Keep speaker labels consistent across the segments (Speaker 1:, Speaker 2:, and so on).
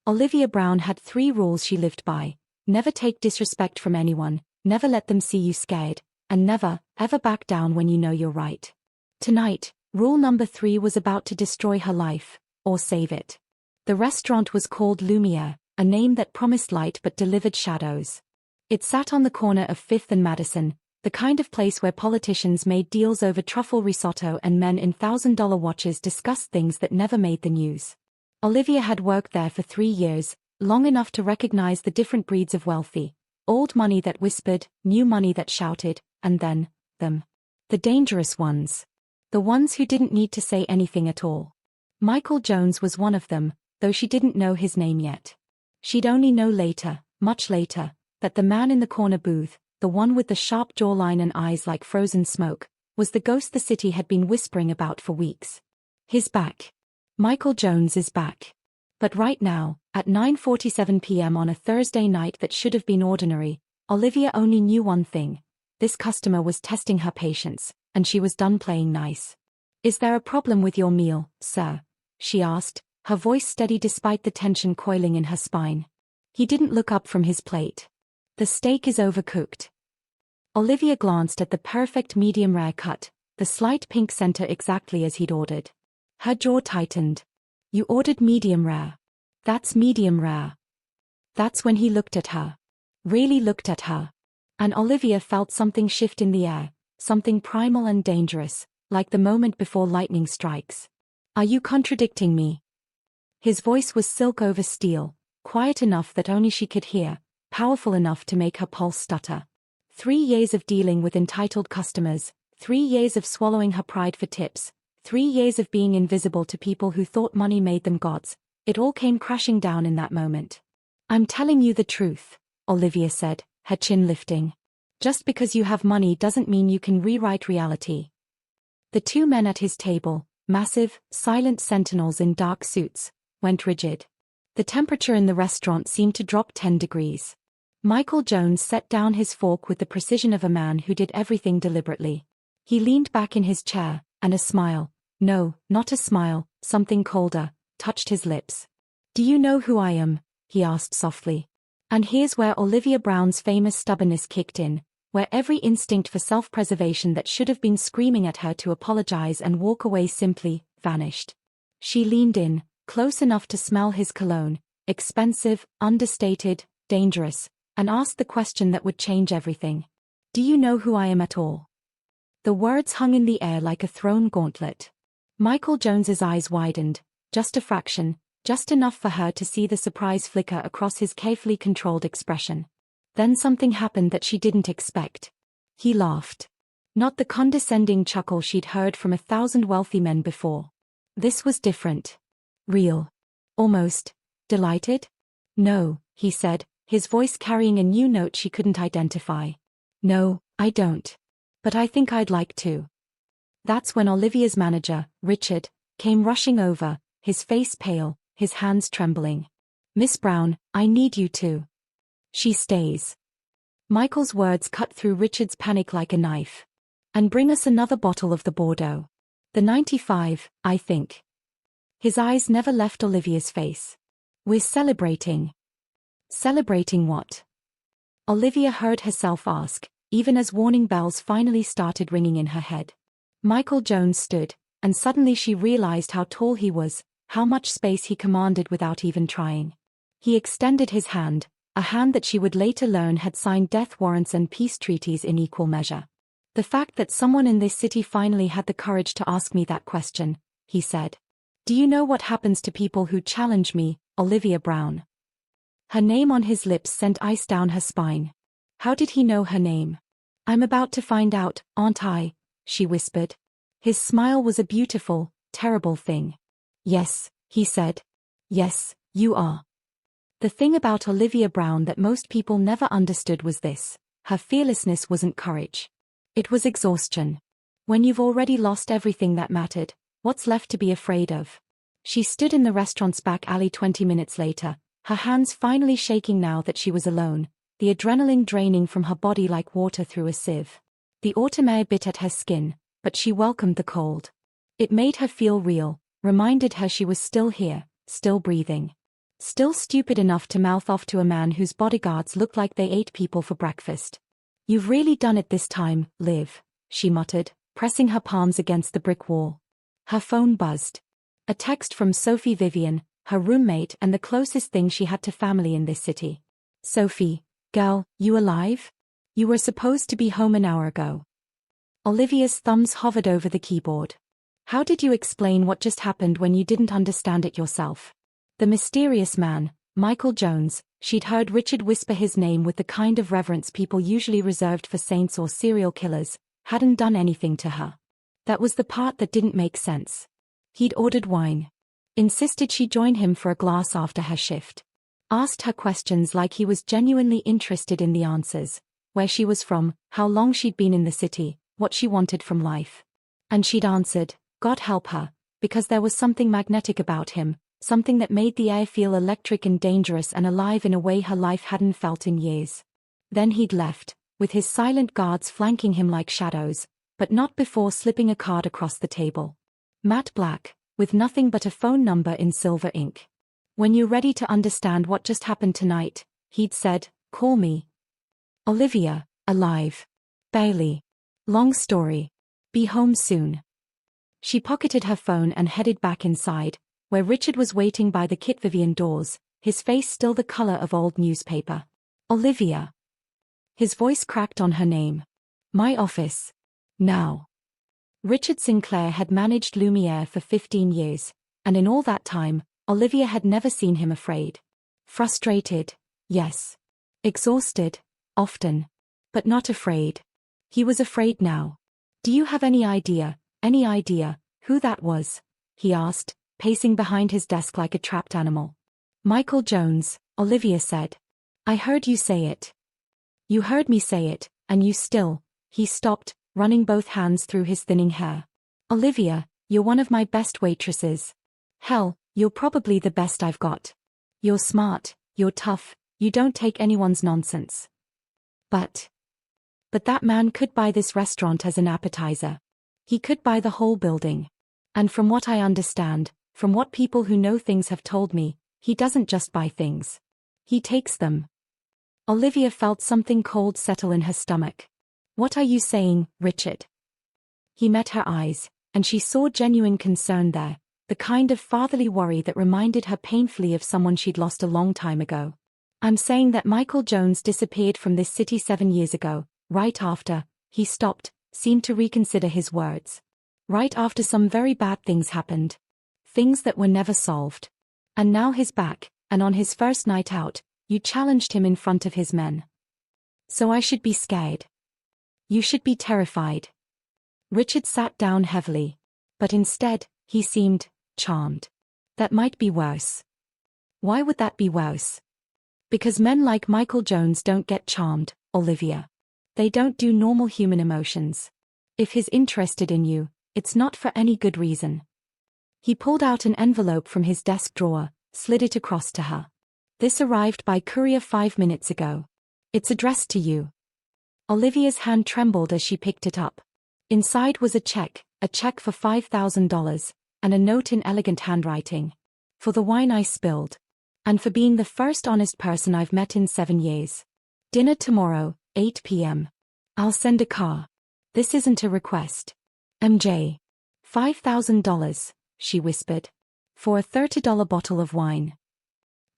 Speaker 1: Olivia Brown had 3 rules she lived by. Never take disrespect from anyone, never let them see you scared, and never, ever back down when you know you're right. Tonight, rule number 3 was about to destroy her life, or save it. The restaurant was called Lumiere, a name that promised light but delivered shadows. It sat on the corner of 5th and Madison, the kind of place where politicians made deals over truffle risotto and men in $1,000 watches discussed things that never made the news. Olivia had worked there for 3 years, long enough to recognize the different breeds of wealthy. Old money that whispered, new money that shouted, and then, them. The dangerous ones. The ones who didn't need to say anything at all. Michael Jones was one of them, though she didn't know his name yet. She'd only know later, much later, that the man in the corner booth, the one with the sharp jawline and eyes like frozen smoke, was the ghost the city had been whispering about for weeks. He's back. Michael Jones is back. But right now, at 9:47 p.m. on a Thursday night that should have been ordinary, Olivia only knew one thing. This customer was testing her patience, and she was done playing nice. "Is there a problem with your meal, sir?" she asked, her voice steady despite the tension coiling in her spine. He didn't look up from his plate. "The steak is overcooked." Olivia glanced at the perfect medium-rare cut, the slight pink center exactly as he'd ordered. Her jaw tightened. "You ordered medium-rare. That's medium-rare." That's when he looked at her. Really looked at her. And Olivia felt something shift in the air, something primal and dangerous, like the moment before lightning strikes. "Are you contradicting me?" His voice was silk over steel, quiet enough that only she could hear, powerful enough to make her pulse stutter. 3 years of dealing with entitled customers, 3 years of swallowing her pride for tips, 3 years of being invisible to people who thought money made them gods. It all came crashing down in that moment. "I'm telling you the truth," Olivia said, her chin lifting. "Just because you have money doesn't mean you can rewrite reality." The 2 men at his table, massive, silent sentinels in dark suits, went rigid. The temperature in the restaurant seemed to drop 10 degrees. Michael Jones set down his fork with the precision of a man who did everything deliberately. He leaned back in his chair, and a smile, no, not a smile, something colder, touched his lips. "Do you know who I am?" he asked softly. And here's where Olivia Brown's famous stubbornness kicked in, where every instinct for self-preservation that should have been screaming at her to apologize and walk away simply vanished. She leaned in, close enough to smell his cologne, expensive, understated, dangerous, and asked the question that would change everything. "Do you know who I am at all?" The words hung in the air like a thrown gauntlet. Michael Jones's eyes widened, just a fraction, just enough for her to see the surprise flicker across his carefully controlled expression. Then something happened that she didn't expect. He laughed. Not the condescending chuckle she'd heard from 1,000 wealthy men before. This was different. Real. Almost. Delighted? "No," he said, his voice carrying a new note she couldn't identify. "No, I don't. But I think I'd like to." That's when Olivia's manager, Richard, came rushing over, his face pale, his hands trembling. "Miss Brown, I need you to." "She stays." Michael's words cut through Richard's panic like a knife. "And bring us another bottle of the Bordeaux. The 95, I think." His eyes never left Olivia's face. "We're celebrating." "Celebrating what?" Olivia heard herself ask, even as warning bells finally started ringing in her head. Michael Jones stood, and suddenly she realized how tall he was, how much space he commanded without even trying. He extended his hand, a hand that she would later learn had signed death warrants and peace treaties in equal measure. "The fact that someone in this city finally had the courage to ask me that question," he said. "Do you know what happens to people who challenge me, Olivia Brown?" Her name on his lips sent ice down her spine. How did he know her name? "I'm about to find out, aren't I?" she whispered. His smile was a beautiful, terrible thing. "Yes," he said. "Yes, you are." The thing about Olivia Brown that most people never understood was this: her fearlessness wasn't courage. It was exhaustion. When you've already lost everything that mattered, what's left to be afraid of? She stood in the restaurant's back alley 20 minutes later, her hands finally shaking now that she was alone, the adrenaline draining from her body like water through a sieve. The autumn air bit at her skin, but she welcomed the cold. It made her feel real, reminded her she was still here, still breathing. Still stupid enough to mouth off to a man whose bodyguards looked like they ate people for breakfast. "You've really done it this time, Liv," she muttered, pressing her palms against the brick wall. Her phone buzzed. A text from Sophie Vivian, her roommate and the closest thing she had to family in this city. "Sophie, girl, you alive? You were supposed to be home an hour ago." Olivia's thumbs hovered over the keyboard. "How did you explain what just happened when you didn't understand it yourself?" The mysterious man, Michael Jones, she'd heard Richard whisper his name with the kind of reverence people usually reserved for saints or serial killers, hadn't done anything to her. That was the part that didn't make sense. He'd ordered wine. Insisted she join him for a glass after her shift. Asked her questions like he was genuinely interested in the answers. Where she was from, how long she'd been in the city, what she wanted from life. And she'd answered, God help her, because there was something magnetic about him, something that made the air feel electric and dangerous and alive in a way her life hadn't felt in years. Then he'd left, with his silent guards flanking him like shadows, but not before slipping a card across the table. Matte black, with nothing but a phone number in silver ink. "When you're ready to understand what just happened tonight," he'd said, "call me. Olivia, alive. Bailey. Long story. Be home soon." She pocketed her phone and headed back inside, where Richard was waiting by the Kit Vivian doors, his face still the color of old newspaper. "Olivia." His voice cracked on her name. "My office. Now." Richard Sinclair had managed Lumiere for 15 years, and in all that time, Olivia had never seen him afraid. Frustrated, yes. Exhausted, often. But not afraid. He was afraid now. "Do you have any idea who that was?" he asked, pacing behind his desk like a trapped animal. "Michael Jones," Olivia said. "I heard you say it." "You heard me say it, and you still..." He stopped, running both hands through his thinning hair. "Olivia, you're one of my best waitresses. Hell, you're probably the best I've got. You're smart, you're tough, you don't take anyone's nonsense. But that man could buy this restaurant as an appetizer. He could buy the whole building. And from what I understand, from what people who know things have told me, he doesn't just buy things. He takes them." Olivia felt something cold settle in her stomach. "What are you saying, Richard?" He met her eyes, and she saw genuine concern there, the kind of fatherly worry that reminded her painfully of someone she'd lost a long time ago. "I'm saying that Michael Jones disappeared from this city 7 years ago, right after," he stopped, seemed to reconsider his words. "Right after some very bad things happened. Things that were never solved. And now he's back, and on his first night out, you challenged him in front of his men. So I should be scared. You should be terrified." Richard sat down heavily. But instead, he seemed charmed. "That might be worse." "Why would that be worse?" "Because men like Michael Jones don't get charmed, Olivia. They don't do normal human emotions. If he's interested in you, it's not for any good reason." He pulled out an envelope from his desk drawer, slid it across to her. "This arrived by courier 5 minutes ago. It's addressed to you." Olivia's hand trembled as she picked it up. Inside was a check for $5,000, and a note in elegant handwriting. "For the wine I spilled. And for being the first honest person I've met in 7 years. Dinner tomorrow, 8 p.m. I'll send a car. This isn't a request. MJ. $5,000, she whispered. For a $30 bottle of wine."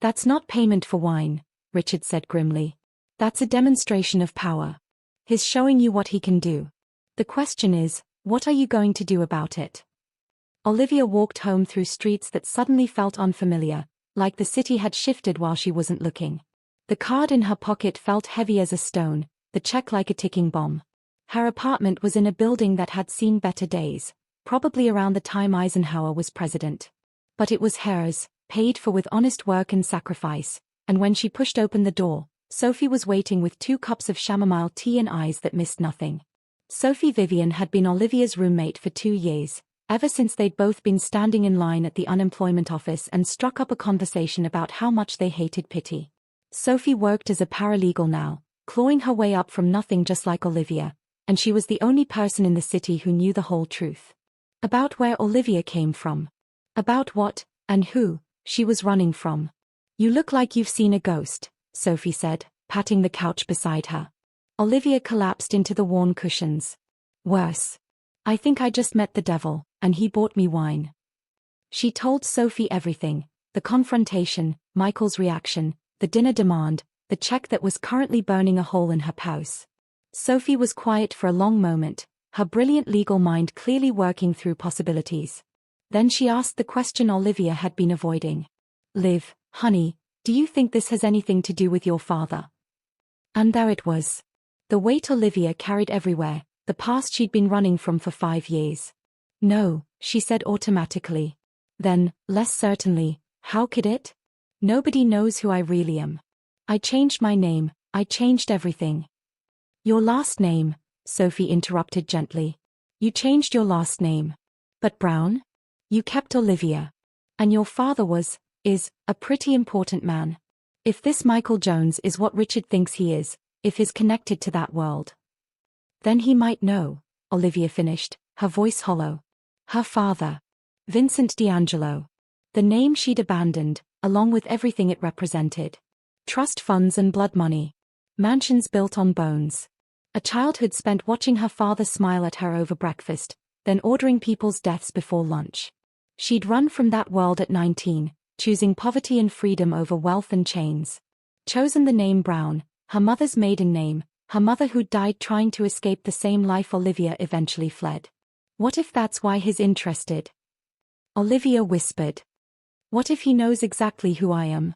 Speaker 1: "That's not payment for wine," Richard said grimly. "That's a demonstration of power. He's showing you what he can do. The question is, what are you going to do about it?" Olivia walked home through streets that suddenly felt unfamiliar, like the city had shifted while she wasn't looking. The card in her pocket felt heavy as a stone, the check like a ticking bomb. Her apartment was in a building that had seen better days, probably around the time Eisenhower was president. But it was hers, paid for with honest work and sacrifice, and when she pushed open the door, Sophie was waiting with 2 cups of chamomile tea and eyes that missed nothing. Sophie Vivian had been Olivia's roommate for 2 years, ever since they'd both been standing in line at the unemployment office and struck up a conversation about how much they hated pity. Sophie worked as a paralegal now, clawing her way up from nothing just like Olivia, and she was the only person in the city who knew the whole truth. About where Olivia came from. About what, and who, she was running from. You look like you've seen a ghost, Sophie said, patting the couch beside her. Olivia collapsed into the worn cushions. Worse. I think I just met the devil, and he bought me wine. She told Sophie everything: the confrontation, Michael's reaction, the dinner demand, the check that was currently burning a hole in her purse. Sophie was quiet for a long moment, her brilliant legal mind clearly working through possibilities. Then she asked the question Olivia had been avoiding. Liv, honey, do you think this has anything to do with your father? And there it was. The weight Olivia carried everywhere, the past she'd been running from for 5 years. No, she said automatically. Then, less certainly, how could it? Nobody knows who I really am. I changed my name, I changed everything. Your last name, Sophie interrupted gently. You changed your last name. But Brown? You kept Olivia. And your father is, a pretty important man. If this Michael Jones is what Richard thinks he is, if he's connected to that world, then he might know, Olivia finished, her voice hollow. Her father. Vincent D'Angelo. The name she'd abandoned, along with everything it represented. Trust funds and blood money. Mansions built on bones. A childhood spent watching her father smile at her over breakfast, then ordering people's deaths before lunch. She'd run from that world at 19, choosing poverty and freedom over wealth and chains. Chosen the name Brown, her mother's maiden name, her mother who'd died trying to escape the same life Olivia eventually fled. What if that's why he's interested? Olivia whispered. What if he knows exactly who I am?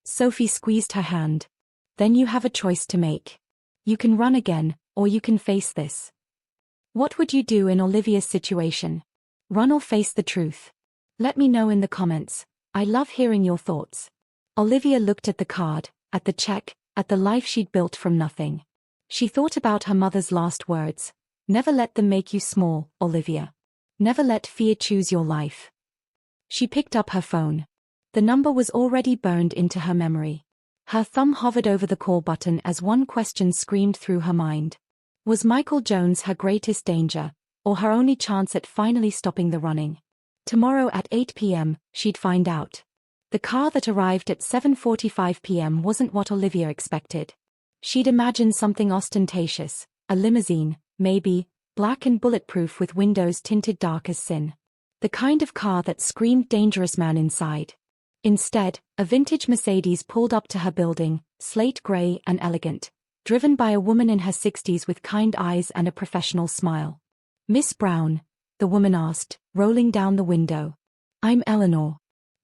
Speaker 1: Sophie squeezed her hand. Then you have a choice to make. You can run again, or you can face this. What would you do in Olivia's situation? Run or face the truth? Let me know in the comments. I love hearing your thoughts. Olivia looked at the card, at the check, at the life she'd built from nothing. She thought about her mother's last words. Never let them make you small, Olivia. Never let fear choose your life. She picked up her phone. The number was already burned into her memory. Her thumb hovered over the call button as one question screamed through her mind. Was Michael Jones her greatest danger, or her only chance at finally stopping the running? Tomorrow at 8 p.m., she'd find out. The car that arrived at 7:45 p.m. wasn't what Olivia expected. She'd imagined something ostentatious, a limousine, maybe, black and bulletproof with windows tinted dark as sin. The kind of car that screamed dangerous man inside. Instead, a vintage Mercedes pulled up to her building, slate gray and elegant, driven by a woman in her 60s with kind eyes and a professional smile. Miss Brown? The woman asked, rolling down the window. I'm Eleanor.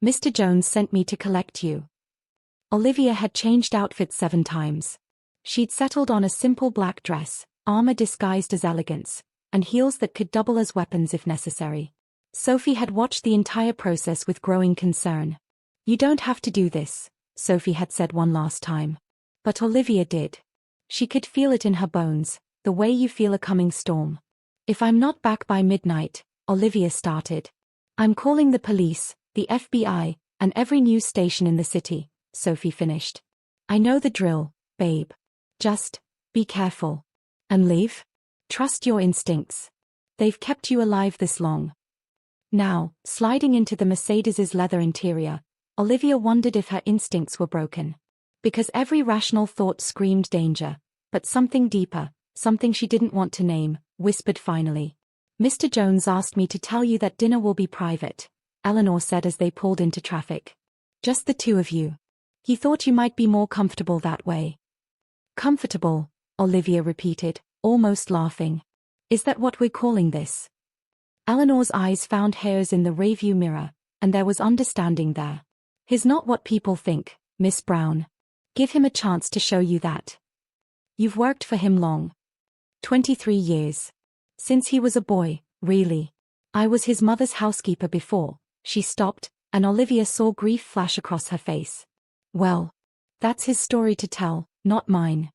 Speaker 1: Mr. Jones sent me to collect you. Olivia had changed outfits 7 times. She'd settled on a simple black dress, armor disguised as elegance, and heels that could double as weapons if necessary. Sophie had watched the entire process with growing concern. You don't have to do this, Sophie had said one last time. But Olivia did. She could feel it in her bones, the way you feel a coming storm. If I'm not back by midnight, Olivia started. I'm calling the police, the FBI, and every news station in the city, Sophie finished. I know the drill, babe. Just, be careful. And leave? Trust your instincts. They've kept you alive this long. Now, sliding into the Mercedes's leather interior, Olivia wondered if her instincts were broken. Because every rational thought screamed danger, but something deeper, something she didn't want to name, whispered finally. Mr. Jones asked me to tell you that dinner will be private, Eleanor said as they pulled into traffic. Just the 2 of you. He thought you might be more comfortable that way. Comfortable, Olivia repeated, almost laughing. Is that what we're calling this? Eleanor's eyes found hers in the rearview mirror, and there was understanding there. He's not what people think, Miss Brown. Give him a chance to show you that. You've worked for him long. 23 years. Since he was a boy, really. I was his mother's housekeeper before. She stopped, and Olivia saw grief flash across her face. Well, that's his story to tell, not mine.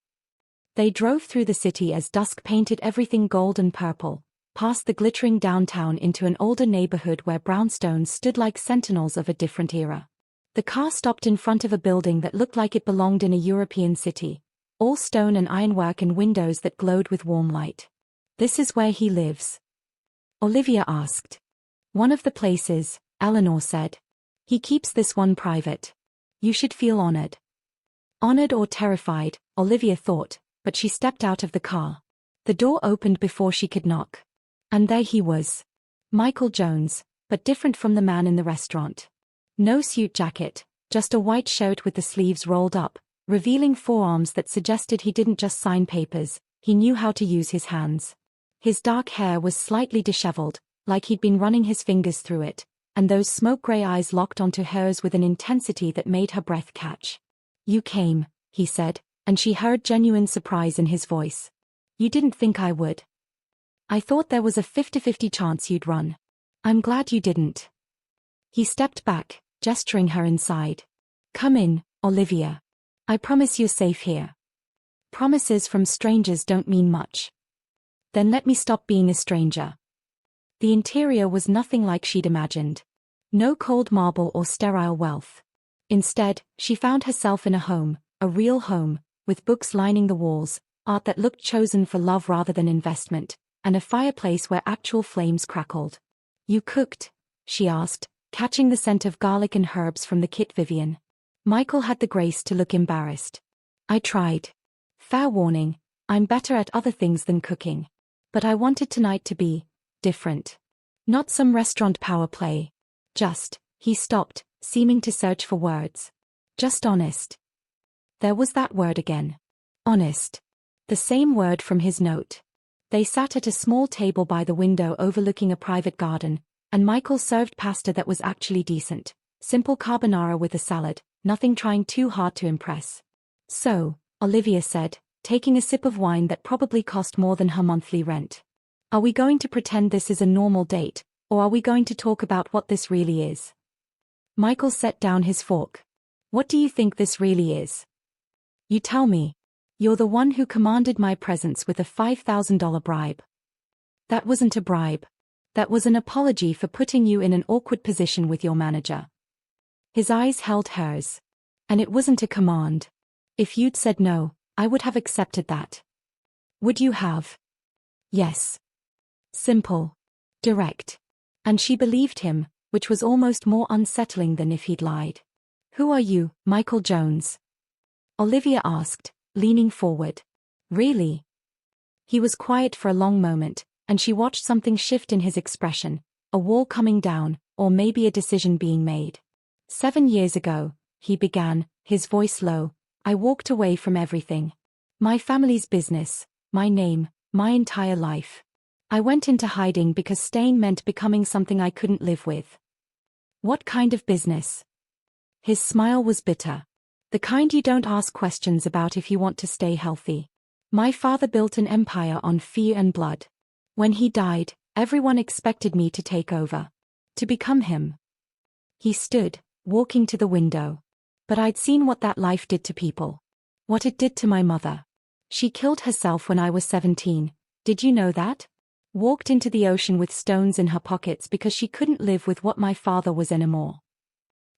Speaker 1: They drove through the city as dusk painted everything gold and purple, past the glittering downtown into an older neighborhood where brownstones stood like sentinels of a different era. The car stopped in front of a building that looked like it belonged in a European city, all stone and ironwork and windows that glowed with warm light. This is where he lives? Olivia asked. One of the places, Eleanor said. He keeps this one private. You should feel honored. Honored or terrified, Olivia thought, but she stepped out of the car. The door opened before she could knock. And there he was. Michael Jones, but different from the man in the restaurant. No suit jacket, just a white shirt with the sleeves rolled up, revealing forearms that suggested he didn't just sign papers, he knew how to use his hands. His dark hair was slightly disheveled, like he'd been running his fingers through it, and those smoke-gray eyes locked onto hers with an intensity that made her breath catch. You came, he said, and she heard genuine surprise in his voice. You didn't think I would. I thought there was a 50-50 chance you'd run. I'm glad you didn't. He stepped back, gesturing her inside. Come in, Olivia. I promise you're safe here. Promises from strangers don't mean much. Then let me stop being a stranger. The interior was nothing like she'd imagined. No cold marble or sterile wealth. Instead, she found herself in a home, a real home, with books lining the walls, art that looked chosen for love rather than investment, and a fireplace where actual flames crackled. You cooked? She asked, catching the scent of garlic and herbs from the kit Vivian. Michael had the grace to look embarrassed. I tried. Fair warning, I'm better at other things than cooking. But I wanted tonight to be different. Not some restaurant power play. Just, he stopped, seeming to search for words. Just honest. There was that word again. Honest. The same word from his note. They sat at a small table by the window overlooking a private garden, and Michael served pasta that was actually decent. Simple carbonara with a salad, nothing trying too hard to impress. So, Olivia said, taking a sip of wine that probably cost more than her monthly rent. Are we going to pretend this is a normal date, or are we going to talk about what this really is? Michael set down his fork. What do you think this really is? You tell me. You're the one who commanded my presence with a $5,000 bribe. That wasn't a bribe. That was an apology for putting you in an awkward position with your manager. His eyes held hers. And it wasn't a command. If you'd said no, I would have accepted that. Would you have? Yes. Simple. Direct. And she believed him, which was almost more unsettling than if he'd lied. Who are you, Michael Jones? Olivia asked, leaning forward. Really? He was quiet for a long moment, and she watched something shift in his expression, a wall coming down, or maybe a decision being made. 7 years ago, he began, his voice low, I walked away from everything. My family's business, my name, my entire life. I went into hiding because staying meant becoming something I couldn't live with. What kind of business? His smile was bitter. The kind you don't ask questions about if you want to stay healthy. My father built an empire on fear and blood. When he died, everyone expected me to take over. To become him. He stood, walking to the window. But I'd seen what that life did to people. What it did to my mother. She killed herself when I was 17. Did you know that? Walked into the ocean with stones in her pockets because she couldn't live with what my father was anymore.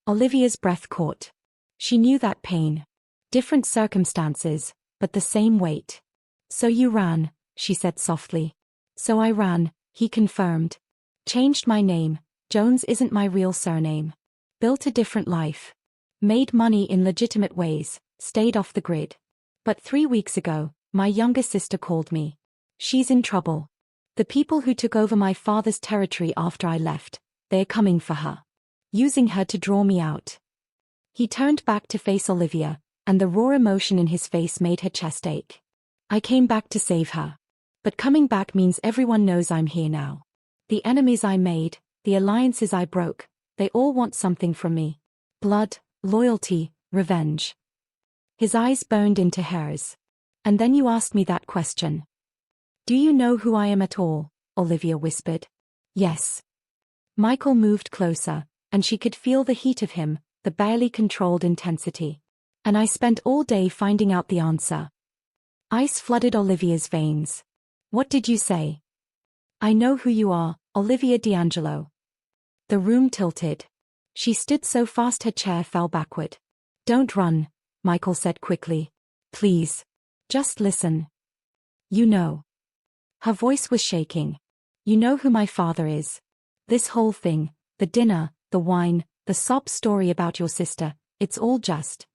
Speaker 1: Olivia's breath caught. She knew that pain. Different circumstances, but the same weight. So you ran, she said softly. So I ran, he confirmed. Changed my name, Jones isn't my real surname. Built a different life. Made money in legitimate ways, stayed off the grid. But 3 weeks ago, my younger sister called me. She's in trouble. The people who took over my father's territory after I left, they're coming for her. Using her to draw me out. He turned back to face Olivia, and the raw emotion in his face made her chest ache. I came back to save her. But coming back means everyone knows I'm here now. The enemies I made, the alliances I broke, they all want something from me. Blood, loyalty, revenge. His eyes burned into hers. And then you asked me that question. Do you know who I am at all? Olivia whispered. Yes. Michael moved closer, and she could feel the heat of him, the barely controlled intensity. And I spent all day finding out the answer. Ice flooded Olivia's veins. What did you say? I know who you are, Olivia D'Angelo. The room tilted. She stood so fast her chair fell backward. Don't run, Michael said quickly. Please. Just listen. You know. Her voice was shaking. You know who my father is. This whole thing, the dinner, the wine, the sob story about your sister, It's all just.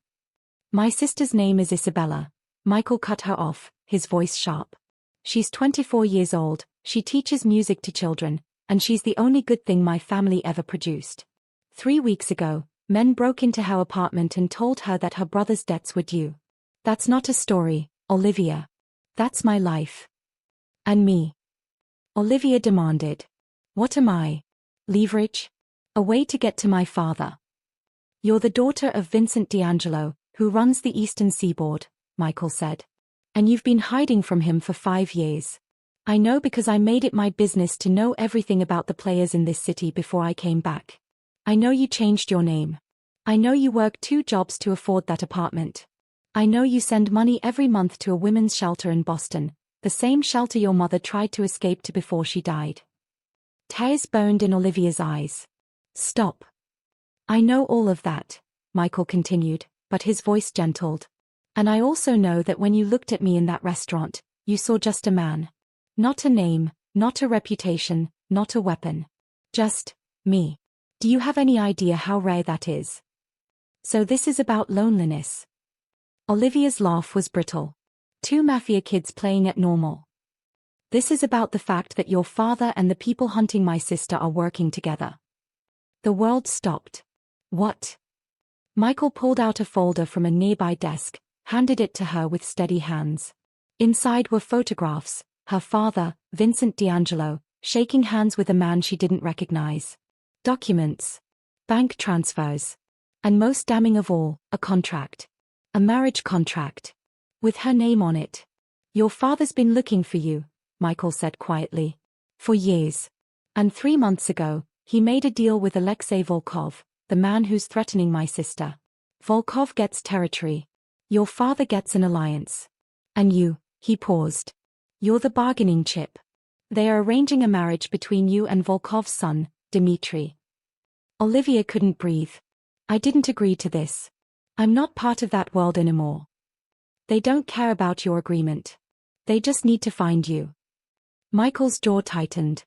Speaker 1: My sister's name is Isabella. Michael cut her off, his voice sharp. She's 24 years old, she teaches music to children, and she's the only good thing my family ever produced. 3 weeks ago, men broke into her apartment and told her that her brother's debts were due. That's not a story, Olivia. That's my life. And me. Olivia demanded. What am I? Leverage? A way to get to my father. You're the daughter of Vincent D'Angelo, who runs the Eastern Seaboard, Michael said. And you've been hiding from him for 5 years. I know because I made it my business to know everything about the players in this city before I came back. I know you changed your name. I know you work 2 jobs to afford that apartment. I know you send money every month to a women's shelter in Boston, the same shelter your mother tried to escape to before she died. Tears burned in Olivia's eyes. Stop. I know all of that, Michael continued, but his voice gentled. And I also know that when you looked at me in that restaurant, you saw just a man. Not a name, not a reputation, not a weapon. Just me. Do you have any idea how rare that is? So this is about loneliness. Olivia's laugh was brittle. 2 Mafia kids playing at normal. This is about the fact that your father and the people hunting my sister are working together. The world stopped. What? Michael pulled out a folder from a nearby desk, handed it to her with steady hands. Inside were photographs, her father, Vincent D'Angelo, shaking hands with a man she didn't recognize. Documents. Bank transfers. And most damning of all, a contract. A marriage contract. With her name on it. Your father's been looking for you, Michael said quietly. For years. And 3 months ago, he made a deal with Alexei Volkov, the man who's threatening my sister. Volkov gets territory. Your father gets an alliance. And you, he paused. You're the bargaining chip. They are arranging a marriage between you and Volkov's son, Dmitri. Olivia couldn't breathe. I didn't agree to this. I'm not part of that world anymore. They don't care about your agreement. They just need to find you. Michael's jaw tightened.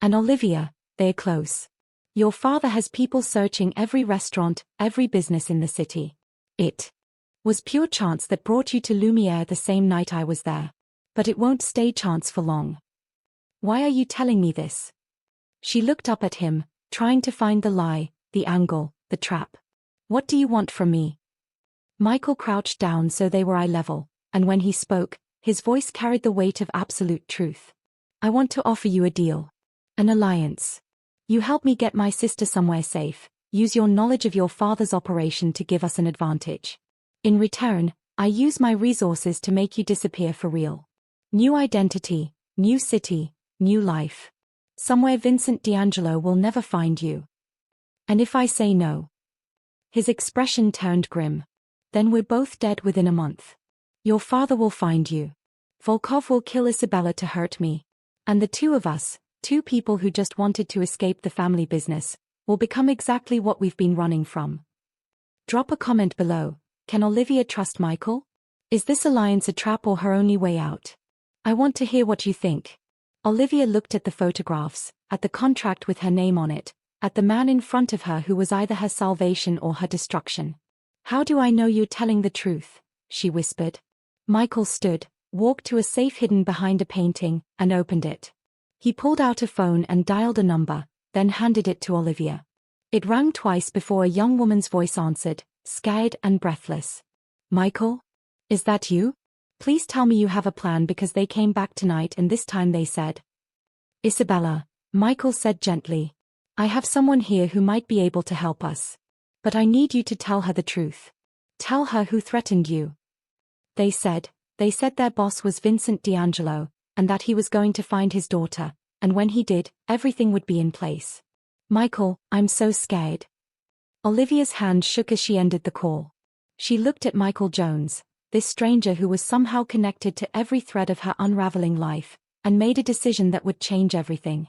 Speaker 1: And Olivia, they're close. Your father has people searching every restaurant, every business in the city. It was pure chance that brought you to Lumiere the same night I was there. But it won't stay chance for long. Why are you telling me this? She looked up at him, trying to find the lie, the angle, the trap. What do you want from me? Michael crouched down so they were eye level, and when he spoke, his voice carried the weight of absolute truth. I want to offer you a deal. An alliance. You help me get my sister somewhere safe, use your knowledge of your father's operation to give us an advantage. In return, I use my resources to make you disappear for real. New identity, new city, new life. Somewhere Vincent D'Angelo will never find you. And if I say no? His expression turned grim. Then we're both dead within a month. Your father will find you. Volkov will kill Isabella to hurt me. And the 2 of us, 2 people who just wanted to escape the family business, will become exactly what we've been running from. Drop a comment below. Can Olivia trust Michael? Is this alliance a trap or her only way out? I want to hear what you think. Olivia looked at the photographs, at the contract with her name on it, at the man in front of her who was either her salvation or her destruction. How do I know you're telling the truth? She whispered. Michael stood, walked to a safe hidden behind a painting, and opened it. He pulled out a phone and dialed a number, then handed it to Olivia. It rang twice before a young woman's voice answered, scared and breathless. Michael? Is that you? Please tell me you have a plan because they came back tonight and this time they said. Isabella, Michael said gently. I have someone here who might be able to help us. But I need you to tell her the truth. Tell her who threatened you. They said their boss was Vincent D'Angelo, and that he was going to find his daughter, and when he did, everything would be in place. Michael, I'm so scared. Olivia's hand shook as she ended the call. She looked at Michael Jones, this stranger who was somehow connected to every thread of her unraveling life, and made a decision that would change everything.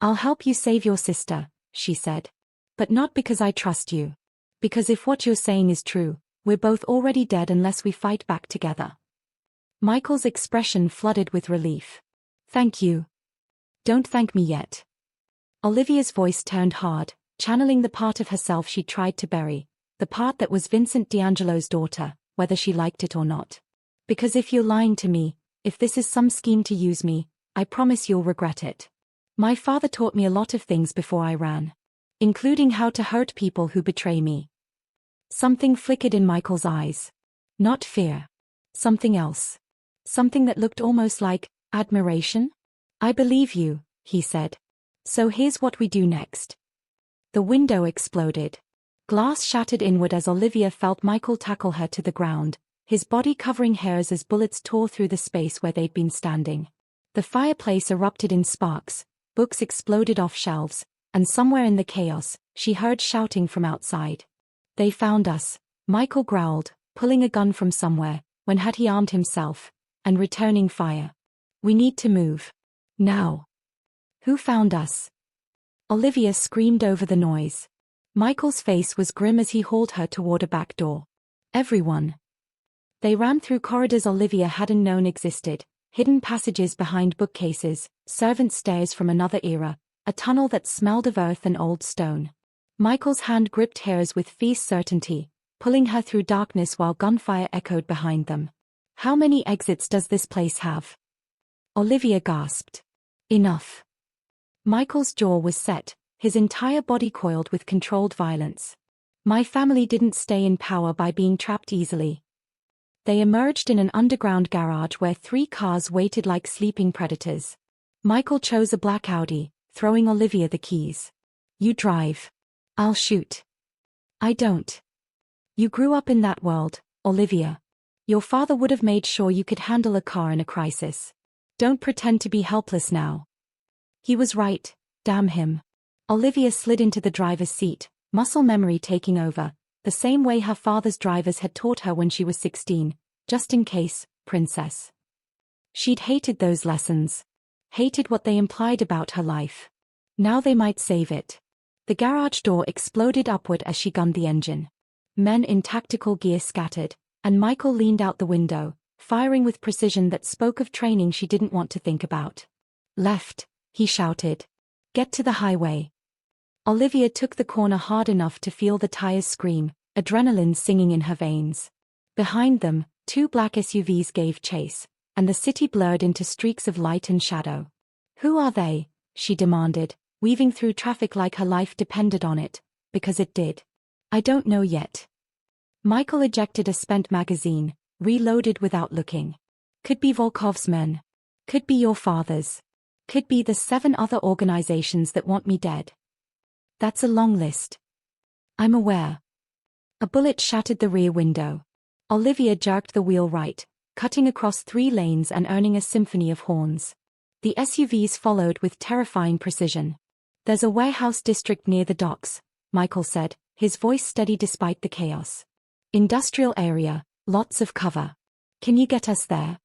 Speaker 1: I'll help you save your sister, she said. But not because I trust you. Because if what you're saying is true, we're both already dead unless we fight back together. Michael's expression flooded with relief. Thank you. Don't thank me yet. Olivia's voice turned hard, channeling the part of herself she tried to bury. the part that was Vincent D'Angelo's daughter, whether she liked it or not. Because if you're lying to me, if this is some scheme to use me, I promise you'll regret it. My father taught me a lot of things before I ran, including how to hurt people who betray me. Something flickered in Michael's eyes. Not fear. Something else. Something that looked almost like admiration? I believe you, he said. So here's what we do next. The window exploded. Glass shattered inward as Olivia felt Michael tackle her to the ground, his body covering hairs as bullets tore through the space where they'd been standing. The fireplace erupted in sparks, books exploded off shelves, and somewhere in the chaos, she heard shouting from outside. They found us, Michael growled, pulling a gun from somewhere, when had he armed himself, and returning fire. We need to move. Now. Who found us? Olivia screamed over the noise. Michael's face was grim as he hauled her toward a back door. Everyone. They ran through corridors Olivia hadn't known existed, hidden passages behind bookcases, servant stairs from another era, a tunnel that smelled of earth and old stone. Michael's hand gripped hers with fierce certainty, pulling her through darkness while gunfire echoed behind them. How many exits does this place have? Olivia gasped. Enough. Michael's jaw was set, his entire body coiled with controlled violence. My family didn't stay in power by being trapped easily. They emerged in an underground garage where 3 cars waited like sleeping predators. Michael chose a black Audi, throwing Olivia the keys. You drive. I'll shoot. I don't. You grew up in that world, Olivia. Your father would have made sure you could handle a car in a crisis. Don't pretend to be helpless now. He was right, damn him. Olivia slid into the driver's seat, muscle memory taking over, the same way her father's drivers had taught her when she was 16, just in case, princess. She'd hated those lessons. Hated what they implied about her life. Now they might save it. The garage door exploded upward as she gunned the engine. Men in tactical gear scattered, and Michael leaned out the window, firing with precision that spoke of training she didn't want to think about. Left, he shouted. Get to the highway. Olivia took the corner hard enough to feel the tires scream, adrenaline singing in her veins. Behind them, 2 black SUVs gave chase, and the city blurred into streaks of light and shadow. Who are they? She demanded, weaving through traffic like her life depended on it, because it did. I don't know yet. Michael ejected a spent magazine, reloaded without looking. Could be Volkov's men. Could be your father's. Could be the 7 other organizations that want me dead. That's a long list. I'm aware. A bullet shattered the rear window. Olivia jerked the wheel right, cutting across 3 lanes and earning a symphony of horns. The SUVs followed with terrifying precision. There's a warehouse district near the docks, Michael said, his voice steady despite the chaos. Industrial area, lots of cover. Can you get us there?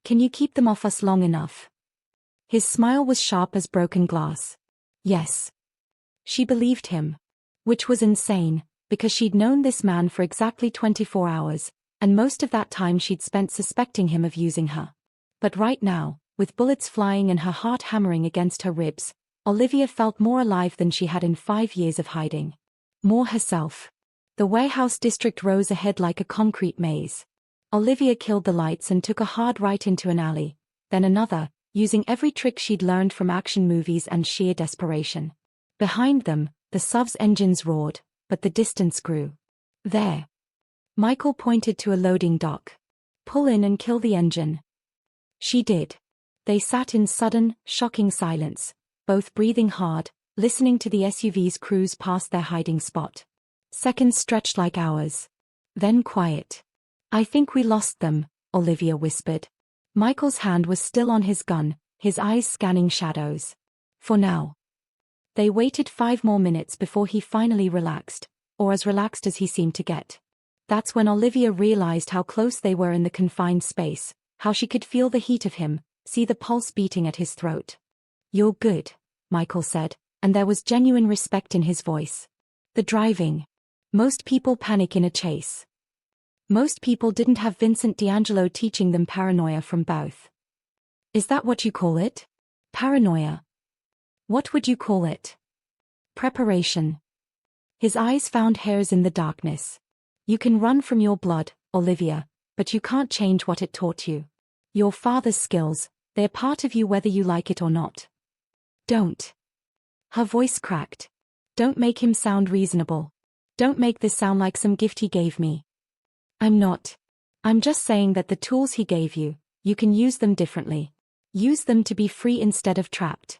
Speaker 1: Can you keep them off us long enough? His smile was sharp as broken glass. Yes. She believed him. Which was insane, because she'd known this man for exactly 24 hours, and most of that time she'd spent suspecting him of using her. But right now, with bullets flying and her heart hammering against her ribs, Olivia felt more alive than she had in 5 years of hiding. More herself. The warehouse district rose ahead like a concrete maze. Olivia killed the lights and took a hard right into an alley, then another, using every trick she'd learned from action movies and sheer desperation. Behind them, the SUV's engines roared, but the distance grew. There. Michael pointed to a loading dock. Pull in and kill the engine. She did. They sat in sudden, shocking silence, both breathing hard, listening to the SUVs cruise past their hiding spot. Seconds stretched like hours. Then quiet. I think we lost them, Olivia whispered. Michael's hand was still on his gun, his eyes scanning shadows. For now. They waited 5 more minutes before he finally relaxed, or as relaxed as he seemed to get. That's when Olivia realized how close they were in the confined space, how she could feel the heat of him, see the pulse beating at his throat. You're good, Michael said, and there was genuine respect in his voice. The driving. Most people panic in a chase. Most people didn't have Vincent D'Angelo teaching them paranoia from birth. Is that what you call it? Paranoia. What would you call it? Preparation. His eyes found hers in the darkness. You can run from your blood, Olivia, but you can't change what it taught you. Your father's skills, they're part of you whether you like it or not. Don't. Her voice cracked. Don't make him sound reasonable. Don't make this sound like some gift he gave me. I'm not. I'm just saying that the tools he gave you, you can use them differently. Use them to be free instead of trapped.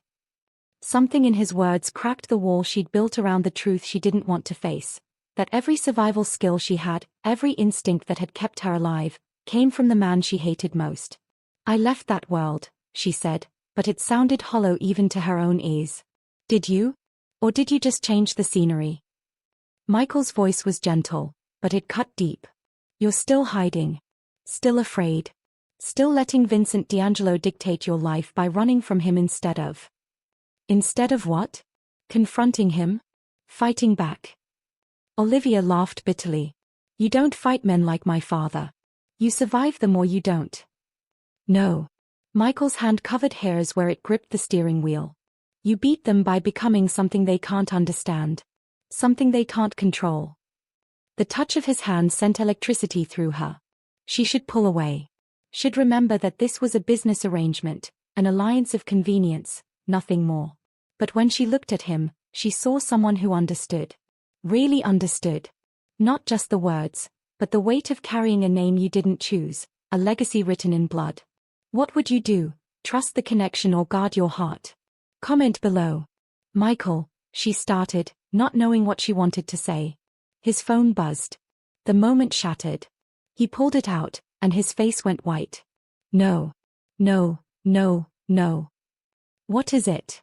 Speaker 1: Something in his words cracked the wall she'd built around the truth she didn't want to face. That every survival skill she had, every instinct that had kept her alive, came from the man she hated most. I left that world, she said, but it sounded hollow even to her own ears. Did you? Or did you just change the scenery? Michael's voice was gentle, but it cut deep. You're still hiding. Still afraid. Still letting Vincent D'Angelo dictate your life by running from him instead of. Instead of what? Confronting him? Fighting back. Olivia laughed bitterly. You don't fight men like my father. You survive them or you don't. No. Michael's hand covered hers where it gripped the steering wheel. You beat them by becoming something they can't understand. Something they can't control. The touch of his hand sent electricity through her. She should pull away. Should remember that this was a business arrangement, an alliance of convenience, nothing more. But when she looked at him, she saw someone who understood. Really understood. Not just the words, but the weight of carrying a name you didn't choose, a legacy written in blood. What would you do? Trust the connection or guard your heart? Comment below. Michael, she started, not knowing what she wanted to say. His phone buzzed. The moment shattered. He pulled it out, and his face went white. No. No, no, no. What is it?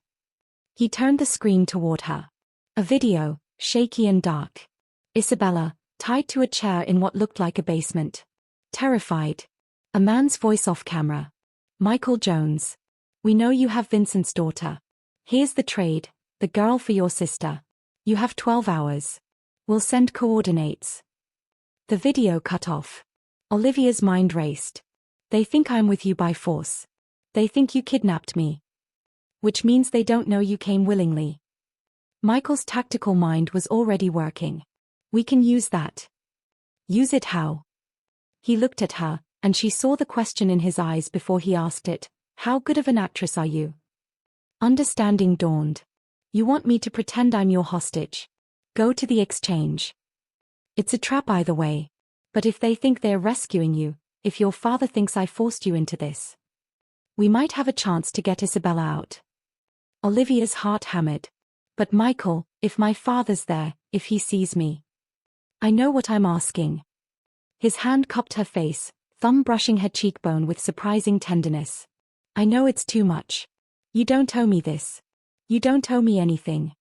Speaker 1: He turned the screen toward her. A video, shaky and dark. Isabella, tied to a chair in what looked like a basement. Terrified. A man's voice off camera. Michael Jones. We know you have Vincent's daughter. Here's the trade, the girl for your sister. You have 12 hours. We'll send coordinates. The video cut off. Olivia's mind raced. They think I'm with you by force. They think you kidnapped me. Which means they don't know you came willingly. Michael's tactical mind was already working. We can use that. Use it how? He looked at her, and she saw the question in his eyes before he asked it. How good of an actress are you? Understanding dawned. You want me to pretend I'm your hostage? Go to the exchange. It's a trap either way. But if they think they're rescuing you, if your father thinks I forced you into this, we might have a chance to get Isabella out. Olivia's heart hammered. But Michael, if my father's there, if he sees me. I know what I'm asking. His hand cupped her face, thumb brushing her cheekbone with surprising tenderness. I know it's too much. You don't owe me this. You don't owe me anything.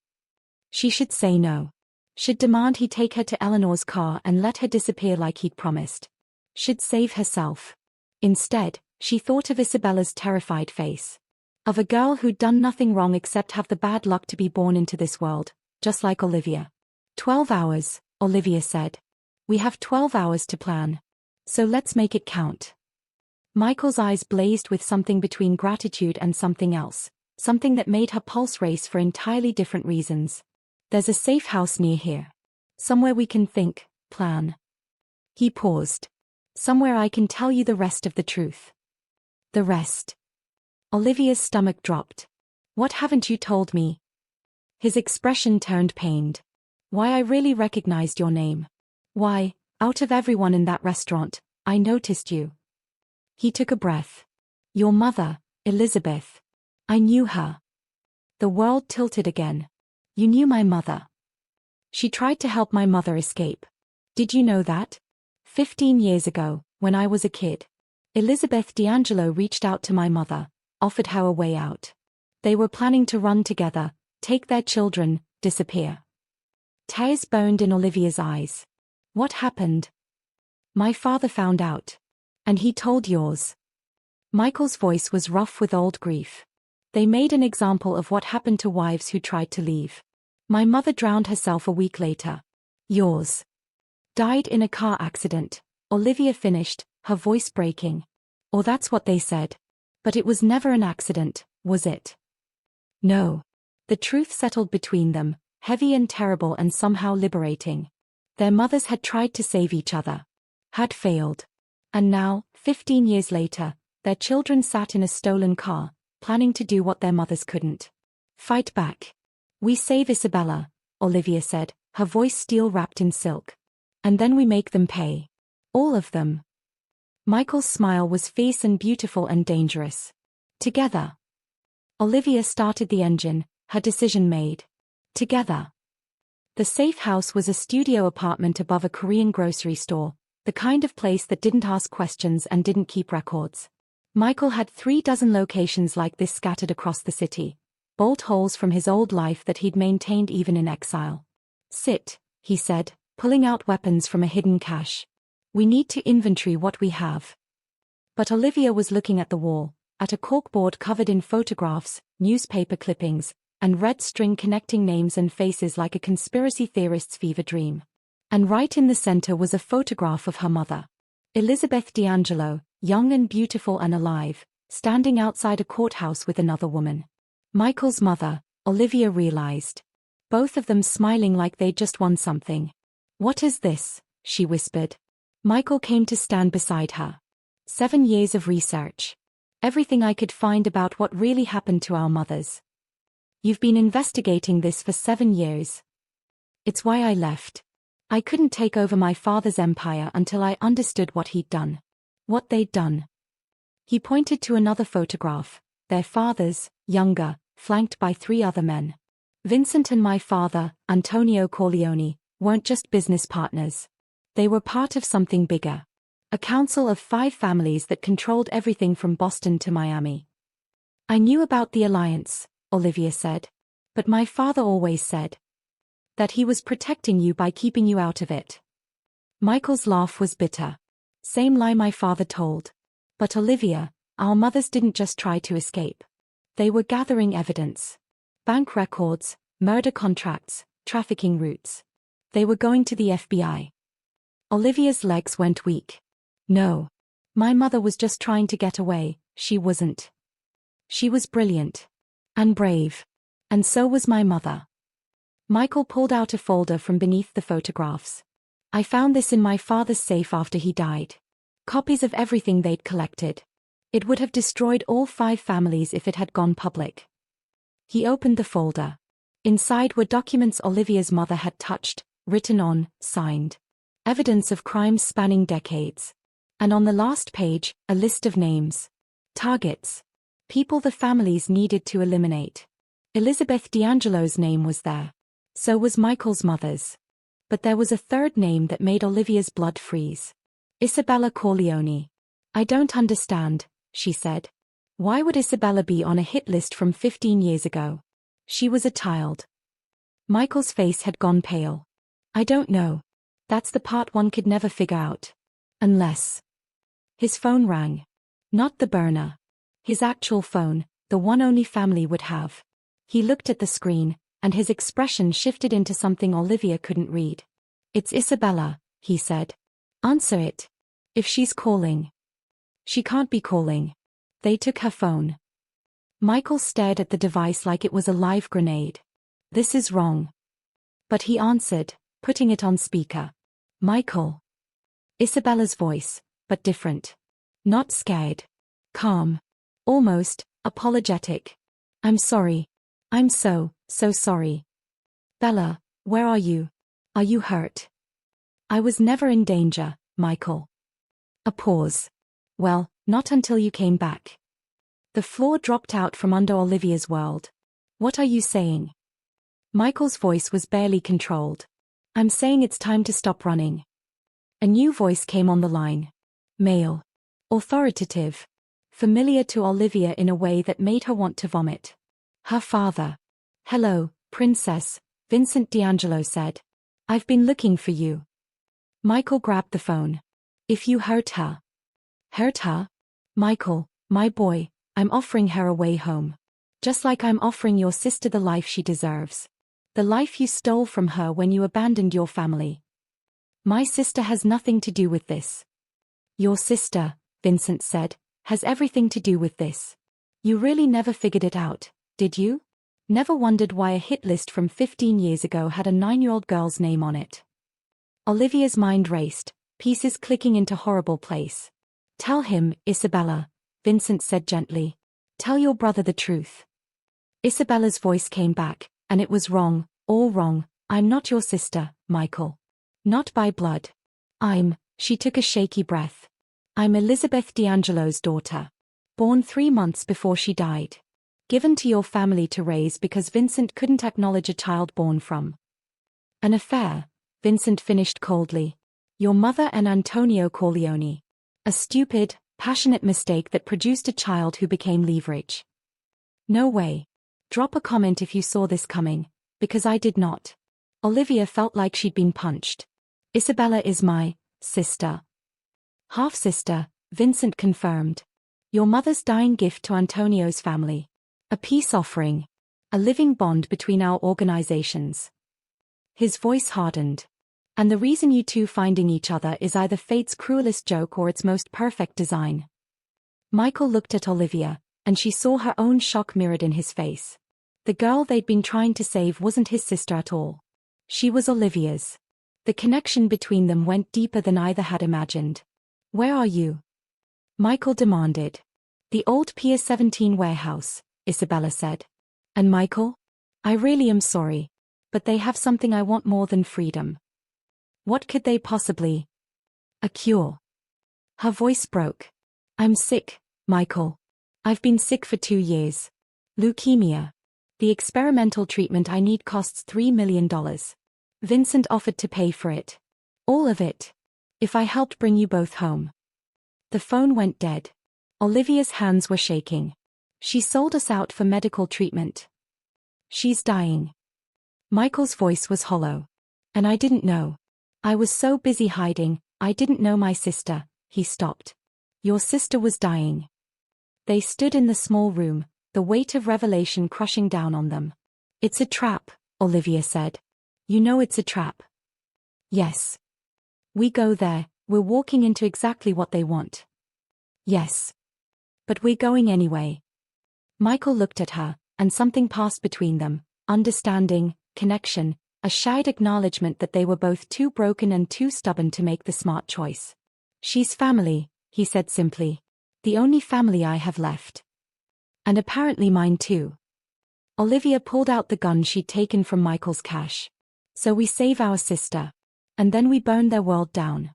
Speaker 1: She should say no. Should demand he take her to Eleanor's car and let her disappear like he'd promised. Should save herself. Instead, she thought of Isabella's terrified face. Of a girl who'd done nothing wrong except have the bad luck to be born into this world, just like Olivia. 12 hours, Olivia said. We have 12 hours to plan. So let's make it count. Michael's eyes blazed with something between gratitude and something else, something that made her pulse race for entirely different reasons. There's a safe house near here. Somewhere we can think, plan. He paused. Somewhere I can tell you the rest of the truth. The rest. Olivia's stomach dropped. What haven't you told me? His expression turned pained. Why I really recognized your name. Why, out of everyone in that restaurant, I noticed you. He took a breath. Your mother, Elizabeth. I knew her. The world tilted again. You knew my mother. She tried to help my mother escape. Did you know that? 15 years ago, when I was a kid, Elizabeth D'Angelo reached out to my mother, offered her a way out. They were planning to run together, take their children, disappear. Tears burned in Olivia's eyes. What happened? My father found out. And he told yours. Michael's voice was rough with old grief. They made an example of what happened to wives who tried to leave. My mother drowned herself a week later. Yours. Died in a car accident, Olivia finished, her voice breaking. Or that's what they said. But it was never an accident, was it? No. The truth settled between them, heavy and terrible and somehow liberating. Their mothers had tried to save each other. Had failed. And now, 15 years later, their children sat in a stolen car, planning to do what their mothers couldn't. Fight back. We save Isabella, Olivia said, her voice steel-wrapped in silk. And then we make them pay. All of them. Michael's smile was fierce and beautiful and dangerous. Together. Olivia started the engine, her decision made. Together. The safe house was a studio apartment above a Korean grocery store, the kind of place that didn't ask questions and didn't keep records. Michael had 36 locations like this scattered across the city, bolt holes from his old life that he'd maintained even in exile. Sit, he said, pulling out weapons from a hidden cache. We need to inventory what we have. But Olivia was looking at the wall, at a corkboard covered in photographs, newspaper clippings, and red string connecting names and faces like a conspiracy theorist's fever dream. And right in the center was a photograph of her mother. Elizabeth D'Angelo, young and beautiful and alive, standing outside a courthouse with another woman. Michael's mother, Olivia realized. Both of them smiling like they'd just won something. What is this? She whispered. Michael came to stand beside her. 7 years of research. Everything I could find about what really happened to our mothers. You've been investigating this for 7 years. It's why I left. I couldn't take over my father's empire until I understood what he'd done. What they'd done. He pointed to another photograph, their fathers, younger, flanked by 3 other men. Vincent and my father, Antonio Corleone, weren't just business partners. They were part of something bigger. A council of 5 families that controlled everything from Boston to Miami. I knew about the alliance, Olivia said. But my father always said that he was protecting you by keeping you out of it. Michael's laugh was bitter. Same lie my father told. But Olivia, our mothers didn't just try to escape. They were gathering evidence. Bank records, murder contracts, trafficking routes. They were going to the FBI. Olivia's legs went weak. No. My mother was just trying to get away, she wasn't. She was brilliant. And brave. And so was my mother. Michael pulled out a folder from beneath the photographs. I found this in my father's safe after he died. Copies of everything they'd collected. It would have destroyed all 5 families if it had gone public. He opened the folder. Inside were documents Olivia's mother had touched, written on, signed. Evidence of crimes spanning decades. And on the last page, a list of names. Targets. People the families needed to eliminate. Elizabeth D'Angelo's name was there. So was Michael's mother's. But there was a third name that made Olivia's blood freeze. Isabella Corleone. I don't understand, she said. Why would Isabella be on a hit list from 15 years ago? She was a child. Michael's face had gone pale. I don't know. That's the part one could never figure out. Unless. His phone rang. Not the burner. His actual phone, the one only family would have. He looked at the screen, and his expression shifted into something Olivia couldn't read. It's Isabella, he said. Answer it. If she's calling. She can't be calling. They took her phone. Michael stared at the device like it was a live grenade. This is wrong. But he answered, putting it on speaker. Michael. Isabella's voice, but different. Not scared. Calm. Almost apologetic. I'm sorry. I'm so sorry. Bella, where are you? Are you hurt? I was never in danger, Michael. A pause. Well, not until you came back. The floor dropped out from under Olivia's world. What are you saying? Michael's voice was barely controlled. I'm saying it's time to stop running. A new voice came on the line. Male. Authoritative. Familiar to Olivia in a way that made her want to vomit. Her father. Hello, Princess, Vincent D'Angelo said. I've been looking for you. Michael grabbed the phone. If you hurt her. Hurt her? Michael, my boy, I'm offering her a way home. Just like I'm offering your sister the life she deserves. The life you stole from her when you abandoned your family. My sister has nothing to do with this. Your sister, Vincent said, has everything to do with this. You really never figured it out, did you? Never wondered why a hit list from 15 years ago had a 9-year-old girl's name on it. Olivia's mind raced, pieces clicking into horrible place. Tell him, Isabella, Vincent said gently. Tell your brother the truth. Isabella's voice came back, and it was wrong, all wrong. I'm not your sister, Michael. Not by blood. She took a shaky breath. I'm Elizabeth D'Angelo's daughter. Born 3 months before she died. Given to your family to raise because Vincent couldn't acknowledge a child born from an affair, Vincent finished coldly. Your mother and Antonio Corleone. A stupid, passionate mistake that produced a child who became leverage. No way. Drop a comment if you saw this coming, because I did not. Olivia felt like she'd been punched. Isabella is my sister. Half-sister, Vincent confirmed. Your mother's dying gift to Antonio's family. A peace offering. A living bond between our organizations. His voice hardened. And the reason you two finding each other is either fate's cruelest joke or its most perfect design. Michael looked at Olivia, and she saw her own shock mirrored in his face. The girl they'd been trying to save wasn't his sister at all. She was Olivia's. The connection between them went deeper than either had imagined. Where are you? Michael demanded. The old Pier 17 warehouse, Isabella said. And Michael? I really am sorry. But they have something I want more than freedom. What could they possibly? A cure. Her voice broke. I'm sick, Michael. I've been sick for 2 years. Leukemia. The experimental treatment I need costs $3 million. Vincent offered to pay for it. All of it. If I helped bring you both home. The phone went dead. Olivia's hands were shaking. She sold us out for medical treatment. She's dying. Michael's voice was hollow. And I didn't know. I was so busy hiding, I didn't know my sister. He stopped. Your sister was dying. They stood in the small room, the weight of revelation crushing down on them. It's a trap, Olivia said. You know it's a trap. Yes. We go there, we're walking into exactly what they want. Yes. But we're going anyway. Michael looked at her, and something passed between them, understanding, connection, a shy acknowledgement that they were both too broken and too stubborn to make the smart choice. She's family, he said simply. The only family I have left. And apparently mine too. Olivia pulled out the gun she'd taken from Michael's cache. So we save our sister. And then we burn their world down.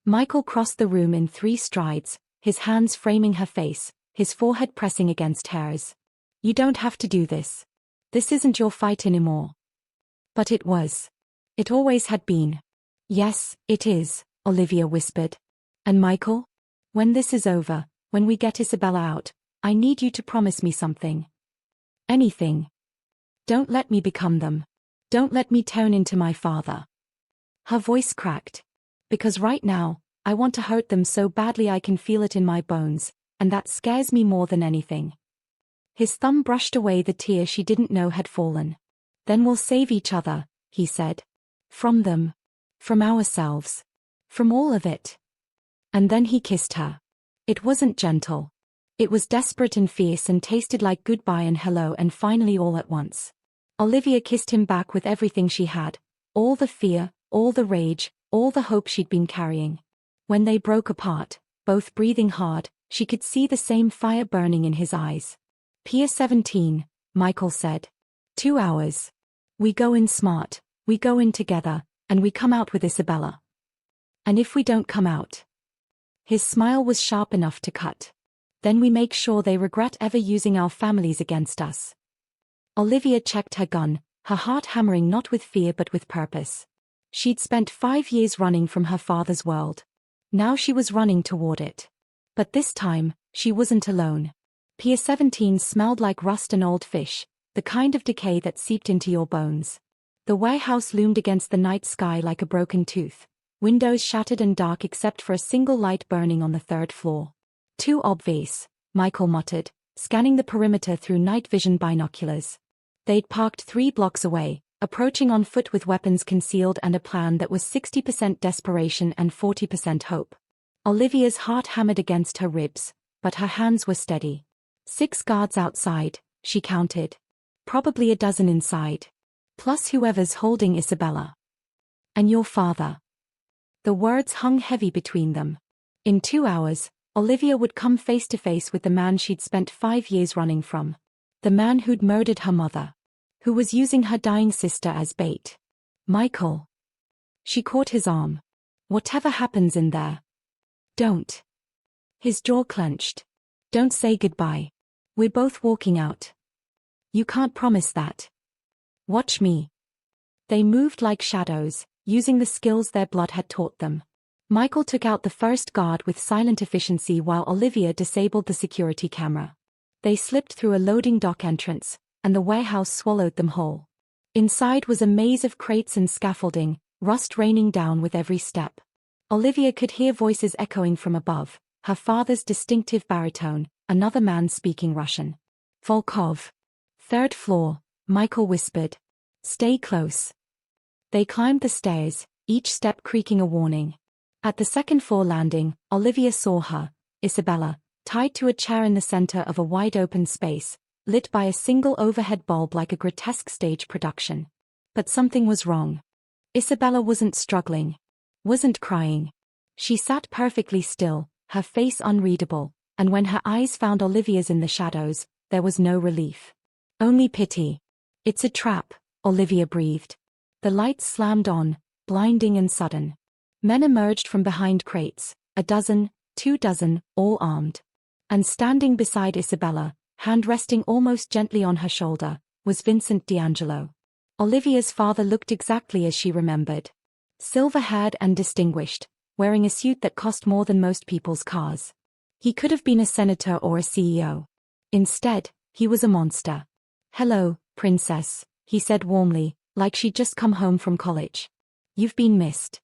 Speaker 1: Michael crossed the room in 3 strides, his hands framing her face, his forehead pressing against hers. You don't have to do this. This isn't your fight anymore. But it was. It always had been. Yes, it is, Olivia whispered. And Michael? When this is over, when we get Isabella out, I need you to promise me something. Anything. Don't let me become them. Don't let me turn into my father. Her voice cracked. Because right now, I want to hurt them so badly I can feel it in my bones, and that scares me more than anything. His thumb brushed away the tear she didn't know had fallen. Then we'll save each other, he said. From them. From ourselves. From all of it. And then he kissed her. It wasn't gentle. It was desperate and fierce and tasted like goodbye and hello and finally all at once. Olivia kissed him back with everything she had. All the fear, all the rage, all the hope she'd been carrying. When they broke apart, both breathing hard, she could see the same fire burning in his eyes. Pier 17, Michael said. 2 hours. We go in smart, we go in together, and we come out with Isabella. And if we don't come out? His smile was sharp enough to cut. Then we make sure they regret ever using our families against us. Olivia checked her gun, her heart hammering not with fear but with purpose. She'd spent 5 years running from her father's world. Now she was running toward it. But this time, she wasn't alone. Pier 17 smelled like rust and old fish, the kind of decay that seeped into your bones. The warehouse loomed against the night sky like a broken tooth, windows shattered and dark except for a single light burning on the 3rd floor. Too obvious, Michael muttered, scanning the perimeter through night vision binoculars. They'd parked 3 blocks away, approaching on foot with weapons concealed and a plan that was 60% desperation and 40% hope. Olivia's heart hammered against her ribs, but her hands were steady. 6 guards outside, she counted. probably a dozen inside. Plus whoever's holding Isabella. And your father. The words hung heavy between them. In 2 hours, Olivia would come face to face with the man she'd spent 5 years running from. The man who'd murdered her mother. Who was using her dying sister as bait. Michael. She caught his arm. Whatever happens in there. Don't. His jaw clenched. Don't say goodbye. We're both walking out. You can't promise that. Watch me. They moved like shadows, using the skills their blood had taught them. Michael took out the first guard with silent efficiency while Olivia disabled the security camera. They slipped through a loading dock entrance, and the warehouse swallowed them whole. Inside was a maze of crates and scaffolding, rust raining down with every step. Olivia could hear voices echoing from above, her father's distinctive baritone, another man speaking Russian. Volkov. 3rd floor, Michael whispered. Stay close. They climbed the stairs, each step creaking a warning. At the 2nd floor landing, Olivia saw her, Isabella, tied to a chair in the center of a wide-open space, lit by a single overhead bulb like a grotesque stage production. But something was wrong. Isabella wasn't struggling. Wasn't crying. She sat perfectly still, her face unreadable, and when her eyes found Olivia's in the shadows, there was no relief. Only pity. It's a trap, Olivia breathed. The lights slammed on, blinding and sudden. Men emerged from behind crates, a dozen, 2 dozen, all armed. And standing beside Isabella, hand resting almost gently on her shoulder, was Vincent D'Angelo. Olivia's father looked exactly as she remembered. Silver-haired and distinguished, wearing a suit that cost more than most people's cars. He could have been a senator or a CEO. Instead, he was a monster. Hello, princess, he said warmly, like she'd just come home from college. You've been missed.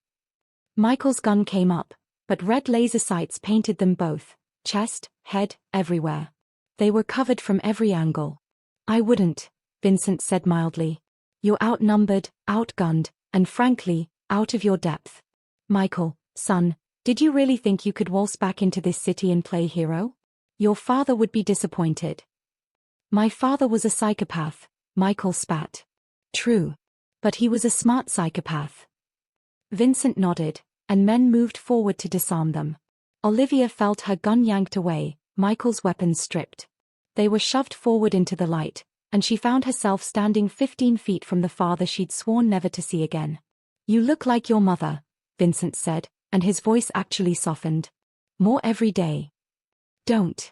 Speaker 1: Michael's gun came up, but red laser sights painted them both, chest, head, everywhere. They were covered from every angle. I wouldn't, Vincent said mildly. You're outnumbered, outgunned, and frankly, out of your depth. Michael, son, did you really think you could waltz back into this city and play hero? Your father would be disappointed. My father was a psychopath, Michael spat. True. But he was a smart psychopath. Vincent nodded, and men moved forward to disarm them. Olivia felt her gun yanked away, Michael's weapons stripped. They were shoved forward into the light, and she found herself standing 15 feet from the father she'd sworn never to see again. You look like your mother, Vincent said, and his voice actually softened. More every day. Don't.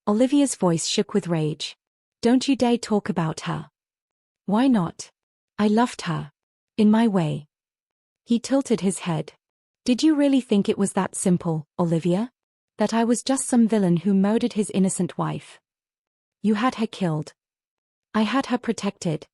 Speaker 1: Olivia's voice shook with rage. Don't you dare talk about her. Why not? I loved her. In my way. He tilted his head. Did you really think it was that simple, Olivia? That I was just some villain who murdered his innocent wife? You had her killed. I had her protected.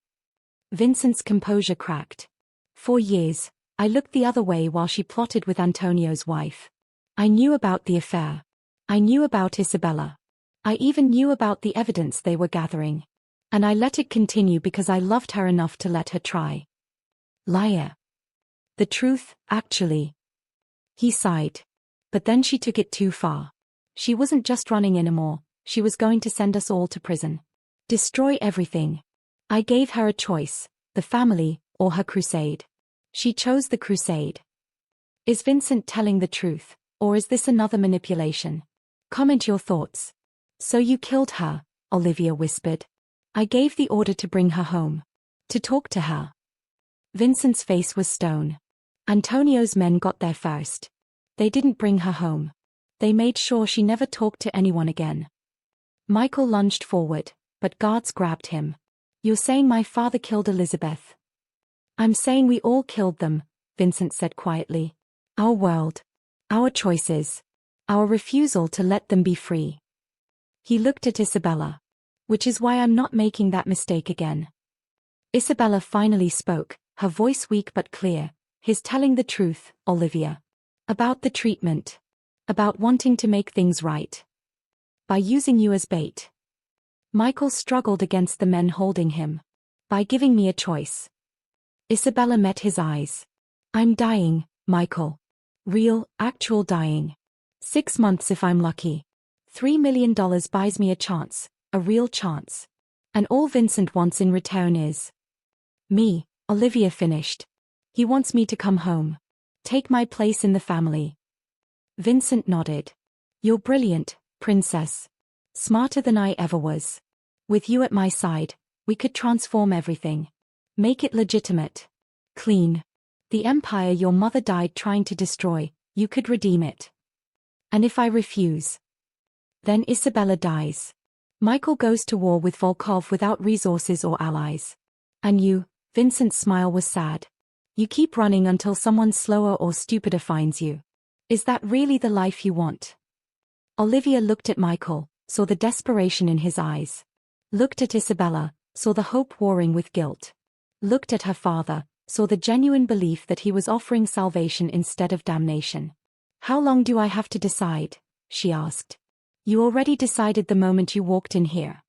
Speaker 1: Vincent's composure cracked. For years, I looked the other way while she plotted with Antonio's wife. I knew about the affair. I knew about Isabella. I even knew about the evidence they were gathering. And I let it continue because I loved her enough to let her try. Liar. The truth, actually. He sighed. But then she took it too far. She wasn't just running anymore, she was going to send us all to prison. Destroy everything. I gave her a choice, the family, or her crusade. She chose the crusade. Is Vincent telling the truth, or is this another manipulation? Comment your thoughts. So you killed her, Olivia whispered. I gave the order to bring her home. To talk to her. Vincent's face was stone. Antonio's men got there first. They didn't bring her home. They made sure she never talked to anyone again. Michael lunged forward, but guards grabbed him. You're saying my father killed Elizabeth? I'm saying we all killed them, Vincent said quietly. Our world. Our choices. Our refusal to let them be free. He looked at Isabella. Which is why I'm not making that mistake again. Isabella finally spoke, her voice weak but clear. He's telling the truth, Olivia. About the treatment. About wanting to make things right. By using you as bait. Michael struggled against the men holding him. By giving me a choice. Isabella met his eyes. I'm dying, Michael. Real, actual dying. 6 months if I'm lucky. $3 million buys me a chance, a real chance. And all Vincent wants in return is me, Olivia finished. He wants me to come home. Take my place in the family. Vincent nodded. You're brilliant, princess. Smarter than I ever was. With you at my side, we could transform everything. Make it legitimate. Clean. The empire your mother died trying to destroy, you could redeem it. And if I refuse? Then Isabella dies. Michael goes to war with Volkov without resources or allies. And you, Vincent's smile was sad. You keep running until someone slower or stupider finds you. Is that really the life you want? Olivia looked at Michael, saw the desperation in his eyes. Looked at Isabella, saw the hope warring with guilt. Looked at her father, saw the genuine belief that he was offering salvation instead of damnation. How long do I have to decide? She asked. You already decided the moment you walked in here.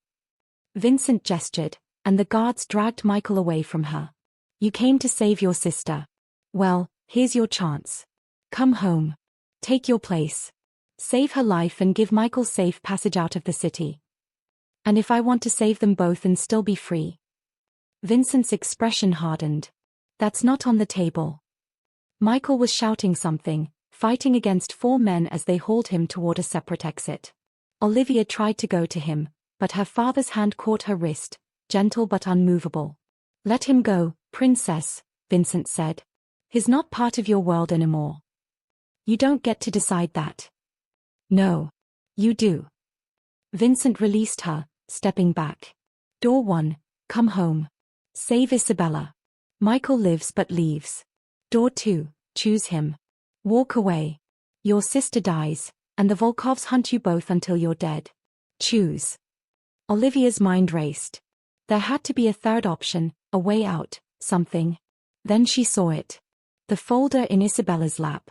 Speaker 1: Vincent gestured, and the guards dragged Michael away from her. You came to save your sister. Well, here's your chance. Come home. Take your place. Save her life and give Michael safe passage out of the city. And if I want to save them both and still be free? Vincent's expression hardened. That's not on the table. Michael was shouting something, fighting against 4 men as they hauled him toward a separate exit. Olivia tried to go to him, but her father's hand caught her wrist, gentle but unmovable. Let him go, princess, Vincent said. He's not part of your world anymore. You don't get to decide that. No. You do. Vincent released her, stepping back. Door 1, come home. Save Isabella. Michael lives but leaves. Door 2, choose him. Walk away. Your sister dies, and the Volkovs hunt you both until you're dead. Choose. Olivia's mind raced. There had to be a third option, a way out, something. Then she saw it. The folder in Isabella's lap.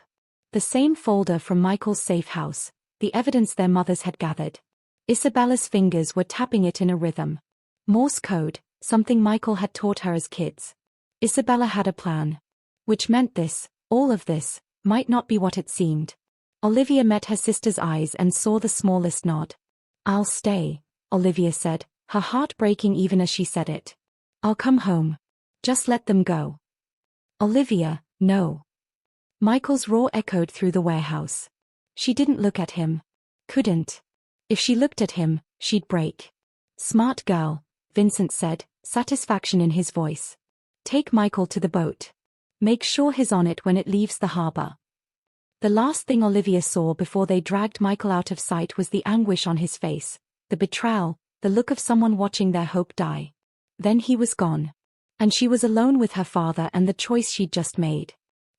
Speaker 1: The same folder from Michael's safe house, the evidence their mothers had gathered. Isabella's fingers were tapping it in a rhythm. Morse code, something Michael had taught her as kids. Isabella had a plan. Which meant this, all of this, might not be what it seemed. Olivia met her sister's eyes and saw the smallest nod. I'll stay, Olivia said, her heart breaking even as she said it. I'll come home. Just let them go. Olivia, no. Michael's roar echoed through the warehouse. She didn't look at him. Couldn't. If she looked at him, she'd break. Smart girl, Vincent said, satisfaction in his voice. Take Michael to the boat. Make sure he's on it when it leaves the harbor. The last thing Olivia saw before they dragged Michael out of sight was the anguish on his face, the betrayal, the look of someone watching their hope die. Then he was gone. And she was alone with her father and the choice she'd just made.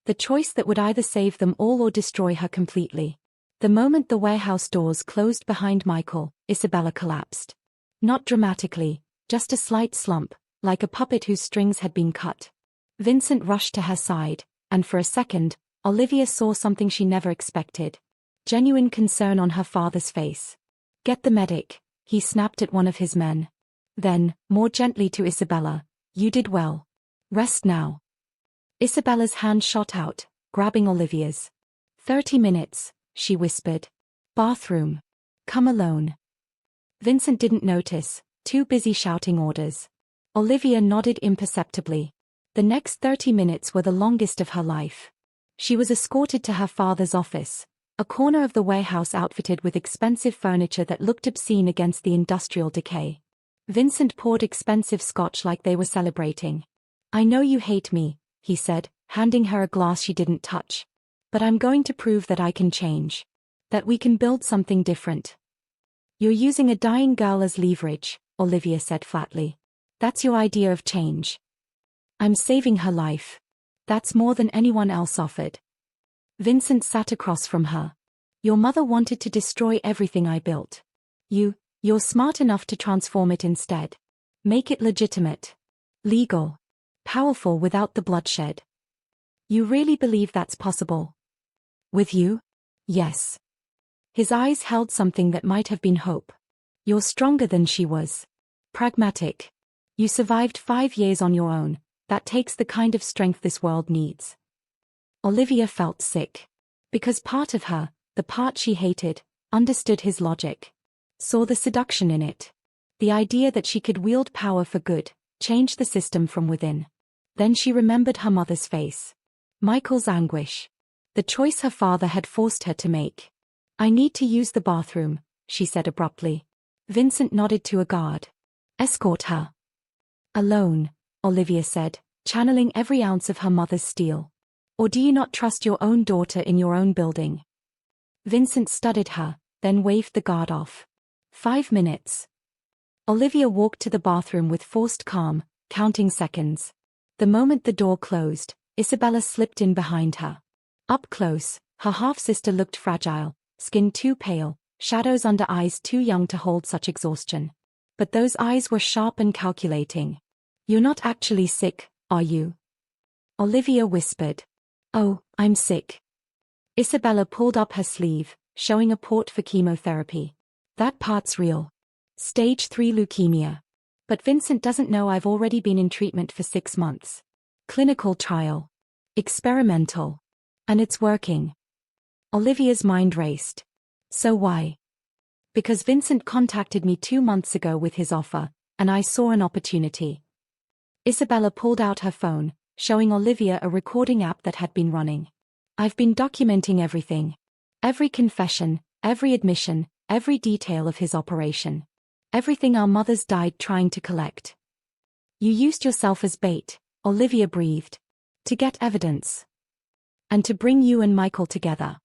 Speaker 1: The choice that would either save them all or destroy her completely. The moment the warehouse doors closed behind Michael, Isabella collapsed. Not dramatically, just a slight slump, like a puppet whose strings had been cut. Vincent rushed to her side, and for a second, Olivia saw something she never expected. Genuine concern on her father's face. Get the medic, he snapped at one of his men. Then, more gently to Isabella, you did well. Rest now. Isabella's hand shot out, grabbing Olivia's. 30 minutes, she whispered. Bathroom. Come alone. Vincent didn't notice, too busy shouting orders. Olivia nodded imperceptibly. The next 30 minutes were the longest of her life. She was escorted to her father's office, a corner of the warehouse outfitted with expensive furniture that looked obscene against the industrial decay. Vincent poured expensive scotch like they were celebrating. I know you hate me, he said, handing her a glass she didn't touch. But I'm going to prove that I can change. That we can build something different. You're using a dying girl as leverage, Olivia said flatly. That's your idea of change. I'm saving her life. That's more than anyone else offered. Vincent sat across from her. Your mother wanted to destroy everything I built. You're smart enough to transform it instead. Make it legitimate. Legal. Powerful without the bloodshed. You really believe that's possible? With you? Yes. His eyes held something that might have been hope. You're stronger than she was. Pragmatic. You survived 5 years on your own. That takes the kind of strength this world needs. Olivia felt sick. Because part of her, the part she hated, understood his logic. Saw the seduction in it. The idea that she could wield power for good changed the system from within. Then she remembered her mother's face. Michael's anguish. The choice her father had forced her to make. "I need to use the bathroom," she said abruptly. Vincent nodded to a guard. "Escort her." "Alone," Olivia said, channeling every ounce of her mother's steel. "Or do you not trust your own daughter in your own building?" Vincent studied her, then waved the guard off. 5 minutes. Olivia walked to the bathroom with forced calm, counting seconds. The moment the door closed, Isabella slipped in behind her. Up close, her half-sister looked fragile, skin too pale, shadows under eyes too young to hold such exhaustion. But those eyes were sharp and calculating. "You're not actually sick, are you?" Olivia whispered. "Oh, I'm sick." Isabella pulled up her sleeve, showing a port for chemotherapy. "That part's real. Stage 3 leukemia. But Vincent doesn't know I've already been in treatment for 6 months. Clinical trial. Experimental. And it's working." Olivia's mind raced. "So why?" "Because Vincent contacted me 2 months ago with his offer, and I saw an opportunity." Isabella pulled out her phone, showing Olivia a recording app that had been running. "I've been documenting everything. Every confession, every admission, every detail of his operation. Everything our mothers died trying to collect." "You used yourself as bait," Olivia breathed. "To get evidence. And to bring you and Michael together."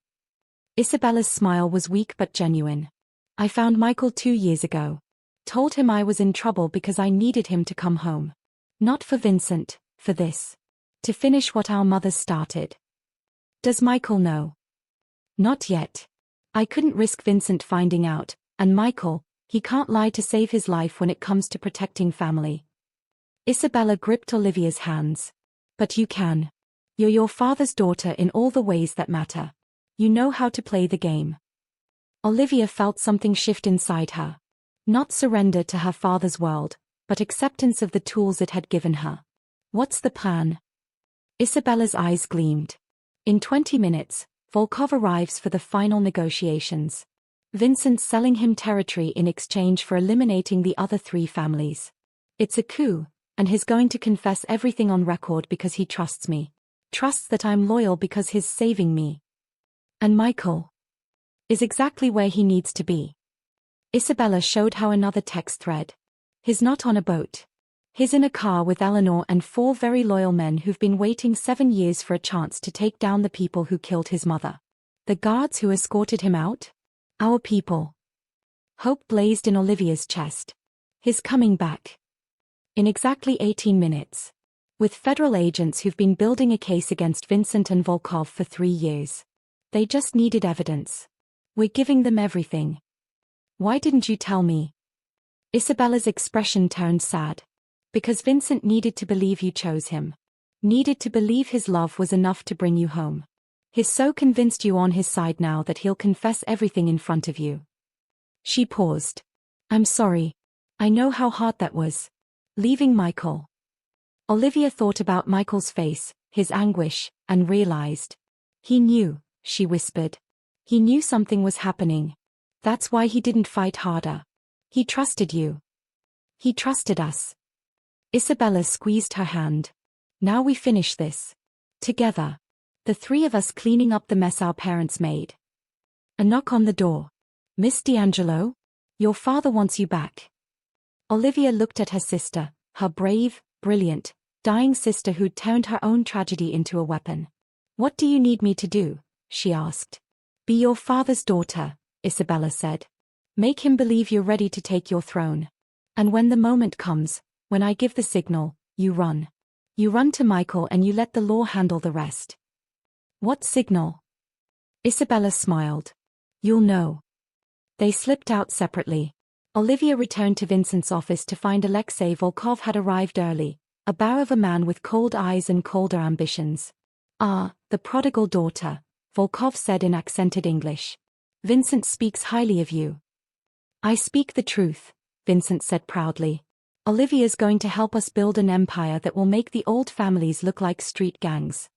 Speaker 1: Isabella's smile was weak but genuine. "I found Michael 2 years ago. Told him I was in trouble because I needed him to come home. Not for Vincent, for this. To finish what our mothers started." "Does Michael know?" "Not yet. I couldn't risk Vincent finding out, and Michael, he can't lie to save his life when it comes to protecting family." Isabella gripped Olivia's hands. "But you can. You're your father's daughter in all the ways that matter. You know how to play the game." Olivia felt something shift inside her. Not surrender to her father's world, but acceptance of the tools it had given her. "What's the plan?" Isabella's eyes gleamed. "In 20 minutes, Volkov arrives for the final negotiations. Vincent's selling him territory in exchange for eliminating the other 3 families. It's a coup, and he's going to confess everything on record because he trusts me. Trusts that I'm loyal because he's saving me. And Michael is exactly where he needs to be." Isabella showed how another text thread. "He's not on a boat. He's in a car with Eleanor and 4 very loyal men who've been waiting 7 years for a chance to take down the people who killed his mother. The guards who escorted him out? Our people." Hope blazed in Olivia's chest. "He's coming back. In exactly 18 minutes. With federal agents who've been building a case against Vincent and Volkov for 3 years. They just needed evidence. We're giving them everything. Why didn't you tell me?" Isabella's expression turned sad. "Because Vincent needed to believe you chose him. Needed to believe his love was enough to bring you home. He's so convinced you on his side now that he'll confess everything in front of you." She paused. "I'm sorry. I know how hard that was. Leaving Michael." Olivia thought about Michael's face, his anguish, and realized. "He knew," she whispered. "He knew something was happening. That's why he didn't fight harder. He trusted you. He trusted us." Isabella squeezed her hand. "Now we finish this. Together. The 3 of us cleaning up the mess our parents made." A knock on the door. "Miss D'Angelo? Your father wants you back." Olivia looked at her sister, her brave, brilliant, dying sister who'd turned her own tragedy into a weapon. "What do you need me to do?" she asked. "Be your father's daughter," Isabella said. "Make him believe you're ready to take your throne. And when the moment comes, when I give the signal, you run. You run to Michael and you let the law handle the rest." "What signal?" Isabella smiled. "You'll know." They slipped out separately. Olivia returned to Vincent's office to find Alexei Volkov had arrived early, a bear of a man with cold eyes and colder ambitions. "Ah, the prodigal daughter," Volkov said in accented English. "Vincent speaks highly of you." "I speak the truth," Vincent said proudly. "Olivia's going to help us build an empire that will make the old families look like street gangs."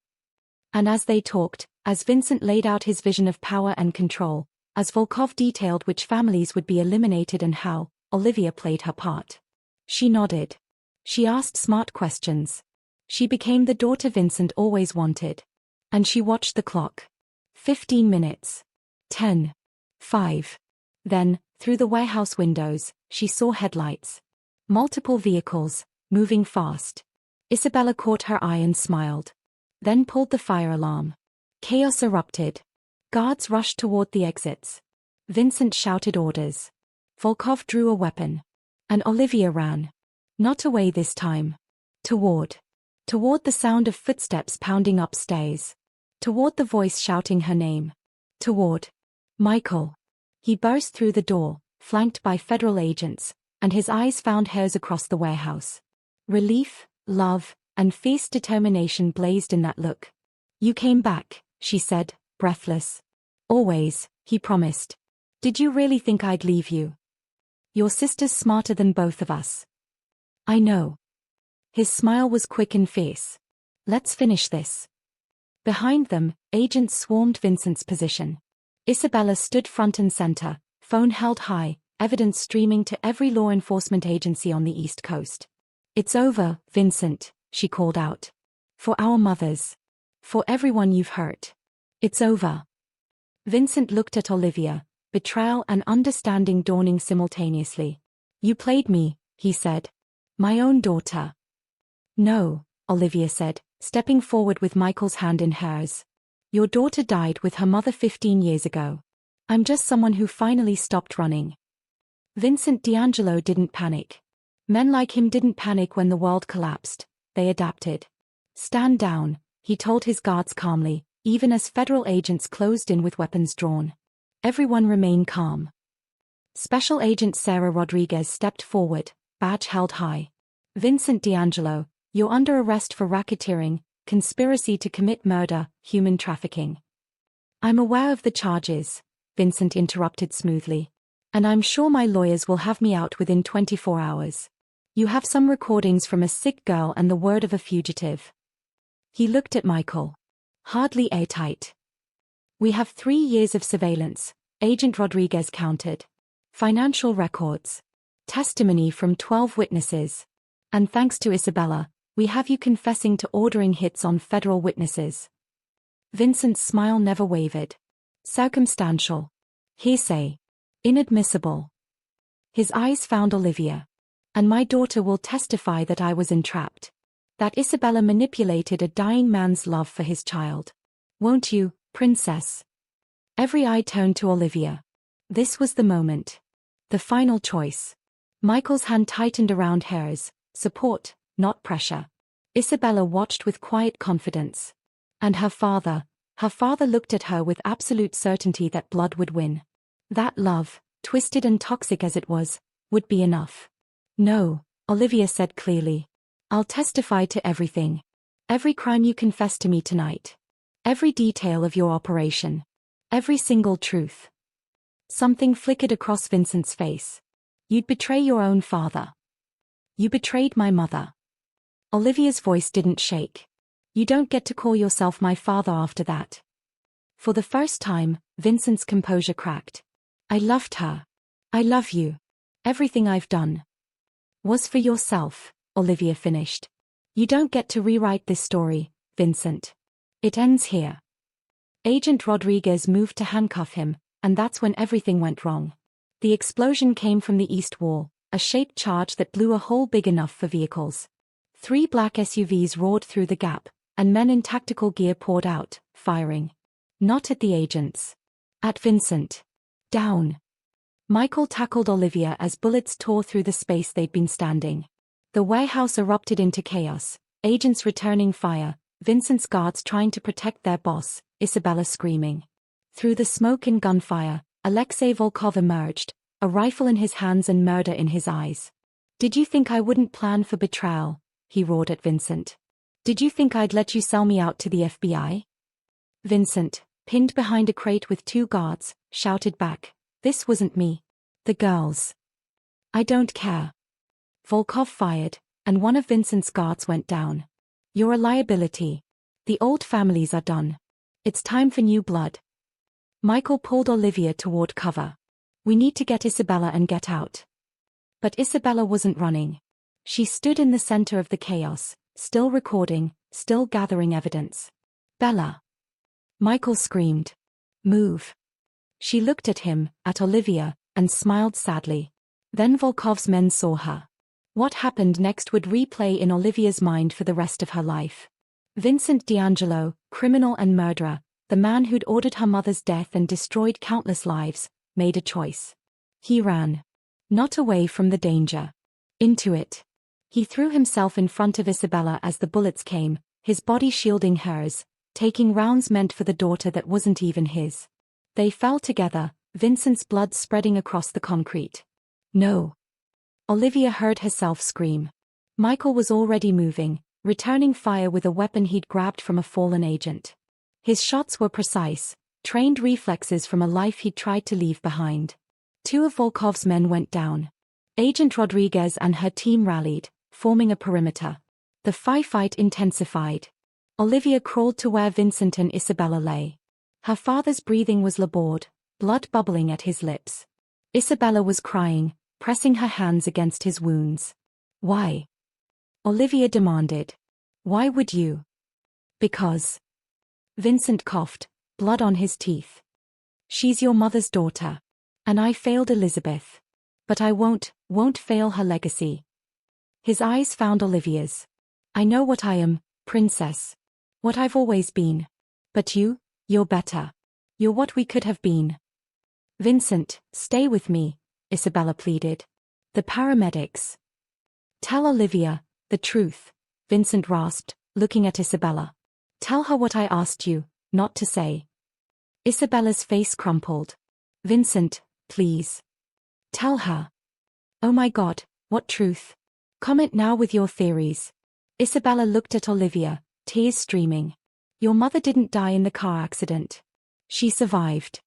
Speaker 1: And as they talked, as Vincent laid out his vision of power and control, as Volkov detailed which families would be eliminated and how, Olivia played her part. She nodded. She asked smart questions. She became the daughter Vincent always wanted. And she watched the clock. 15 minutes. 10. 5. Then, through the warehouse windows, she saw headlights. Multiple vehicles, moving fast. Isabella caught her eye and smiled. Then pulled the fire alarm. Chaos erupted. Guards rushed toward the exits. Vincent shouted orders. Volkov drew a weapon. And Olivia ran. Not away this time. Toward the sound of footsteps pounding upstairs. Toward the voice shouting her name. Toward Michael. He burst through the door, flanked by federal agents, and his eyes found hers across the warehouse. Relief, love, and fierce determination blazed in that look. You came back, she said, breathless. Always, he promised. Did you really think I'd leave you? Your sister's smarter than both of us. I know. His smile was quick and fierce. Let's finish this. Behind them, agents swarmed Vincent's position. Isabella stood front and center, phone held high, evidence streaming to every law enforcement agency on the East Coast. It's over, Vincent, she called out. For our mothers. For everyone you've hurt. It's over. Vincent looked at Olivia, betrayal and understanding dawning simultaneously. You played me, he said. My own daughter. No, Olivia said, stepping forward with Michael's hand in hers. Your daughter died with her mother 15 years ago. I'm just someone who finally stopped running. Vincent D'Angelo didn't panic. Men like him didn't panic when the world collapsed. They adapted. Stand down, he told his guards calmly, even as federal agents closed in with weapons drawn. Everyone remain calm. Special Agent Sarah Rodriguez stepped forward, badge held high. Vincent D'Angelo, you're under arrest for racketeering, conspiracy to commit murder, human trafficking. I'm aware of the charges, Vincent interrupted smoothly. And I'm sure my lawyers will have me out within 24 hours. You have some recordings from a sick girl and the word of a fugitive. He looked at Michael. Hardly airtight. We have 3 years of surveillance, Agent Rodriguez countered. Financial records. Testimony from 12 witnesses. And thanks to Isabella, we have you confessing to ordering hits on federal witnesses. Vincent's smile never wavered. Circumstantial. Hearsay. Inadmissible. His eyes found Olivia. And my daughter will testify that I was entrapped. That Isabella manipulated a dying man's love for his child. Won't you, princess? Every eye turned to Olivia. This was the moment. The final choice. Michael's hand tightened around hers, support, not pressure. Isabella watched with quiet confidence. And her father looked at her with absolute certainty that blood would win. That love, twisted and toxic as it was, would be enough. No, Olivia said clearly. I'll testify to everything. Every crime you confessed to me tonight. Every detail of your operation. Every single truth. Something flickered across Vincent's face. You'd betray your own father. You betrayed my mother. Olivia's voice didn't shake. You don't get to call yourself my father after that. For the first time, Vincent's composure cracked. I loved her. I love you. Everything I've done was for yourself, Olivia finished. You don't get to rewrite this story, Vincent. It ends here. Agent Rodriguez moved to handcuff him, and that's when everything went wrong. The explosion came from the east wall, a shaped charge that blew a hole big enough for vehicles. 3 black SUVs roared through the gap, and men in tactical gear poured out, firing. Not at the agents. At Vincent. Down. Michael tackled Olivia as bullets tore through the space they'd been standing. The warehouse erupted into chaos, agents returning fire, Vincent's guards trying to protect their boss, Isabella screaming. Through the smoke and gunfire, Alexei Volkov emerged, a rifle in his hands and murder in his eyes. Did you think I wouldn't plan for betrayal? He roared at Vincent. Did you think I'd let you sell me out to the FBI? Vincent, pinned behind a crate with 2 guards, shouted back. This wasn't me. The girls. I don't care. Volkov fired, and one of Vincent's guards went down. You're a liability. The old families are done. It's time for new blood. Michael pulled Olivia toward cover. We need to get Isabella and get out. But Isabella wasn't running. She stood in the center of the chaos, still recording, still gathering evidence. Bella. Michael screamed. Move. She looked at him, at Olivia, and smiled sadly. Then Volkov's men saw her. What happened next would replay in Olivia's mind for the rest of her life. Vincent D'Angelo, criminal and murderer, the man who'd ordered her mother's death and destroyed countless lives, made a choice. He ran. Not away from the danger. Into it. He threw himself in front of Isabella as the bullets came, his body shielding hers, taking rounds meant for the daughter that wasn't even his. They fell together, Vincent's blood spreading across the concrete. No. Olivia heard herself scream. Michael was already moving, returning fire with a weapon he'd grabbed from a fallen agent. His shots were precise, trained reflexes from a life he'd tried to leave behind. 2 of Volkov's men went down. Agent Rodriguez and her team rallied, forming a perimeter. The firefight intensified. Olivia crawled to where Vincent and Isabella lay. Her father's breathing was labored, blood bubbling at his lips. Isabella was crying, pressing her hands against his wounds. Why? Olivia demanded. Why would you? Because. Vincent coughed, blood on his teeth. She's your mother's daughter. And I failed Elizabeth. But I won't fail her legacy. His eyes found Olivia's. I know what I am, princess. What I've always been. But you're better. You're what we could have been. Vincent, stay with me, Isabella pleaded. The paramedics. Tell Olivia the truth, Vincent rasped, looking at Isabella. Tell her what I asked you not to say. Isabella's face crumpled. Vincent, please. Tell her. Oh my God, what truth? Comment now with your theories. Isabella looked at Olivia, tears streaming. Your mother didn't die in the car accident. She survived.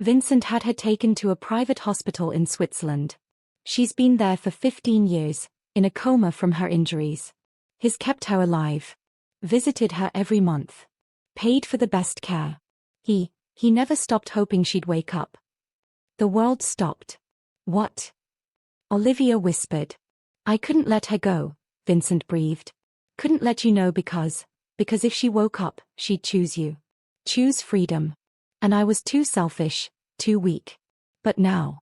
Speaker 1: Vincent had her taken to a private hospital in Switzerland. She's been there for 15 years, in a coma from her injuries. He's kept her alive. Visited her every month. Paid for the best care. He never stopped hoping she'd wake up. The world stopped. What? Olivia whispered. I couldn't let her go, Vincent breathed. Couldn't let you know because if she woke up, she'd choose you. Choose freedom. And I was too selfish, too weak. But now.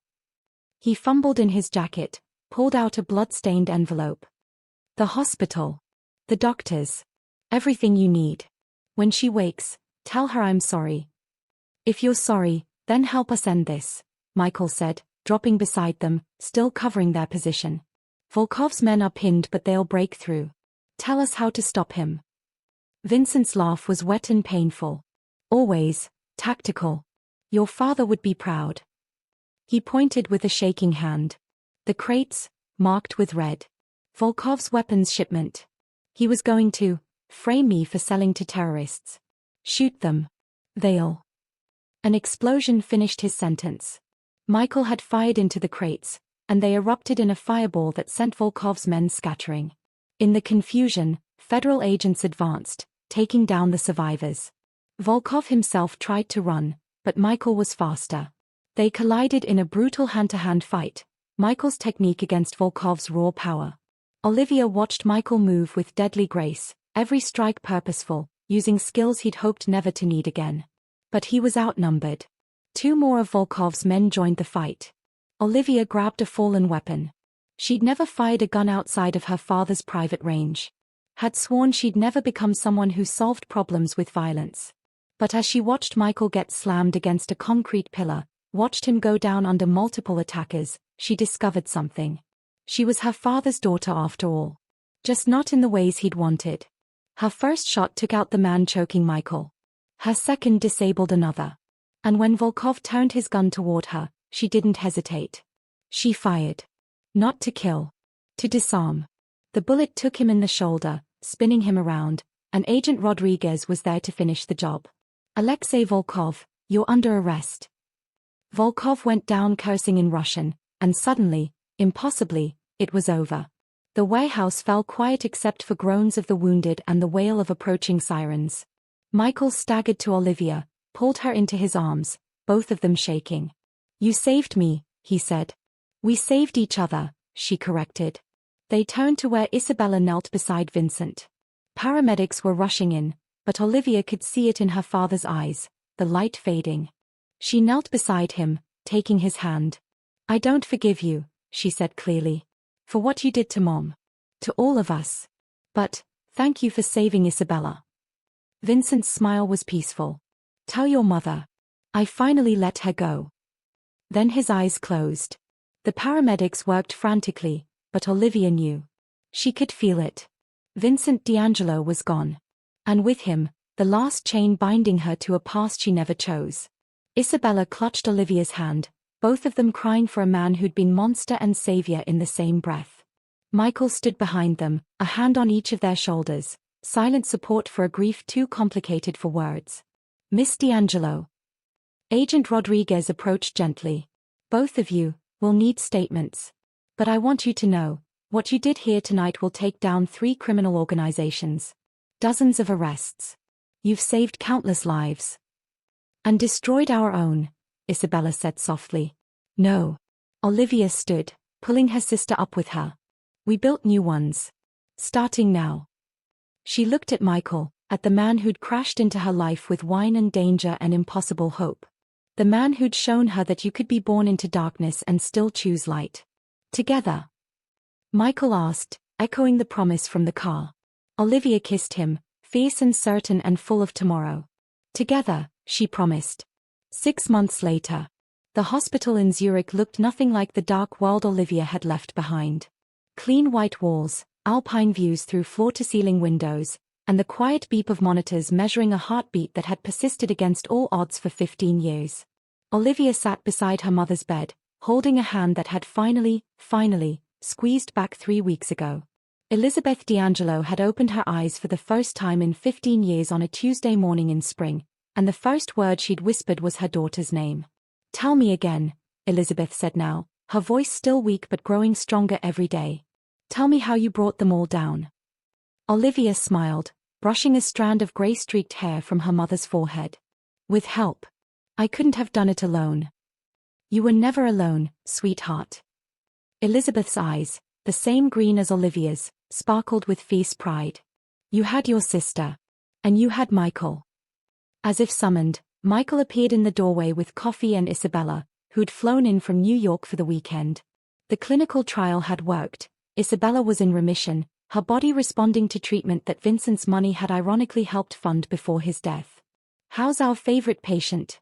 Speaker 1: He fumbled in his jacket, pulled out a blood-stained envelope. The hospital. The doctors. Everything you need. When she wakes, tell her I'm sorry. If you're sorry, then help us end this, Michael said, dropping beside them, still covering their position. Volkov's men are pinned but they'll break through. Tell us how to stop him. Vincent's laugh was wet and painful. Always, tactical. Your father would be proud. He pointed with a shaking hand. The crates, marked with red. Volkov's weapons shipment. He was going to frame me for selling to terrorists. Shoot them. They'll. An explosion finished his sentence. Michael had fired into the crates, and they erupted in a fireball that sent Volkov's men scattering. In the confusion, federal agents advanced, taking down the survivors. Volkov himself tried to run, but Michael was faster. They collided in a brutal hand-to-hand fight, Michael's technique against Volkov's raw power. Olivia watched Michael move with deadly grace, every strike purposeful, using skills he'd hoped never to need again. But he was outnumbered. 2 more of Volkov's men joined the fight. Olivia grabbed a fallen weapon. She'd never fired a gun outside of her father's private range. Had sworn she'd never become someone who solved problems with violence. But as she watched Michael get slammed against a concrete pillar, watched him go down under multiple attackers, she discovered something. She was her father's daughter after all. Just not in the ways he'd wanted. Her first shot took out the man choking Michael. Her second disabled another. And when Volkov turned his gun toward her, she didn't hesitate. She fired. Not to kill. To disarm. The bullet took him in the shoulder, spinning him around, and Agent Rodriguez was there to finish the job. Alexei Volkov, you're under arrest. Volkov went down cursing in Russian, and suddenly, impossibly, it was over. The warehouse fell quiet except for groans of the wounded and the wail of approaching sirens. Michael staggered to Olivia, pulled her into his arms, both of them shaking. You saved me, he said. We saved each other, she corrected. They turned to where Isabella knelt beside Vincent. Paramedics were rushing in, but Olivia could see it in her father's eyes, the light fading. She knelt beside him, taking his hand. "I don't forgive you," she said clearly. "For what you did to Mom. To all of us. But, thank you for saving Isabella." Vincent's smile was peaceful. "Tell your mother. I finally let her go." Then his eyes closed. The paramedics worked frantically, but Olivia knew. She could feel it. Vincent D'Angelo was gone. And with him, the last chain binding her to a past she never chose. Isabella clutched Olivia's hand, both of them crying for a man who'd been monster and savior in the same breath. Michael stood behind them, a hand on each of their shoulders, silent support for a grief too complicated for words. "Miss D'Angelo." Agent Rodriguez approached gently. "Both of you will need statements. But I want you to know, what you did here tonight will take down 3 criminal organizations. Dozens of arrests. You've saved countless lives. And destroyed our own," Isabella said softly. "No." Olivia stood, pulling her sister up with her. "We built new ones. Starting now." She looked at Michael, at the man who'd crashed into her life with wine and danger and impossible hope. The man who'd shown her that you could be born into darkness and still choose light. "Together?" Michael asked, echoing the promise from the car. Olivia kissed him, fierce and certain and full of tomorrow. "Together," she promised. 6 months later. The hospital in Zurich looked nothing like the dark world Olivia had left behind. Clean white walls, alpine views through floor-to-ceiling windows, and the quiet beep of monitors measuring a heartbeat that had persisted against all odds for 15 years. Olivia sat beside her mother's bed, holding a hand that had finally, squeezed back 3 weeks ago. Elizabeth D'Angelo had opened her eyes for the first time in 15 years on a Tuesday morning in spring, and the first word she'd whispered was her daughter's name. "Tell me again," Elizabeth said now, her voice still weak but growing stronger every day. "Tell me how you brought them all down." Olivia smiled, brushing a strand of grey-streaked hair from her mother's forehead. "With help. I couldn't have done it alone." "You were never alone, sweetheart." Elizabeth's eyes, the same green as Olivia's, sparkled with fierce pride. "You had your sister. And you had Michael." As if summoned, Michael appeared in the doorway with coffee and Isabella, who'd flown in from New York for the weekend. The clinical trial had worked. Isabella was in remission, her body responding to treatment that Vincent's money had ironically helped fund before his death. "How's our favorite patient?"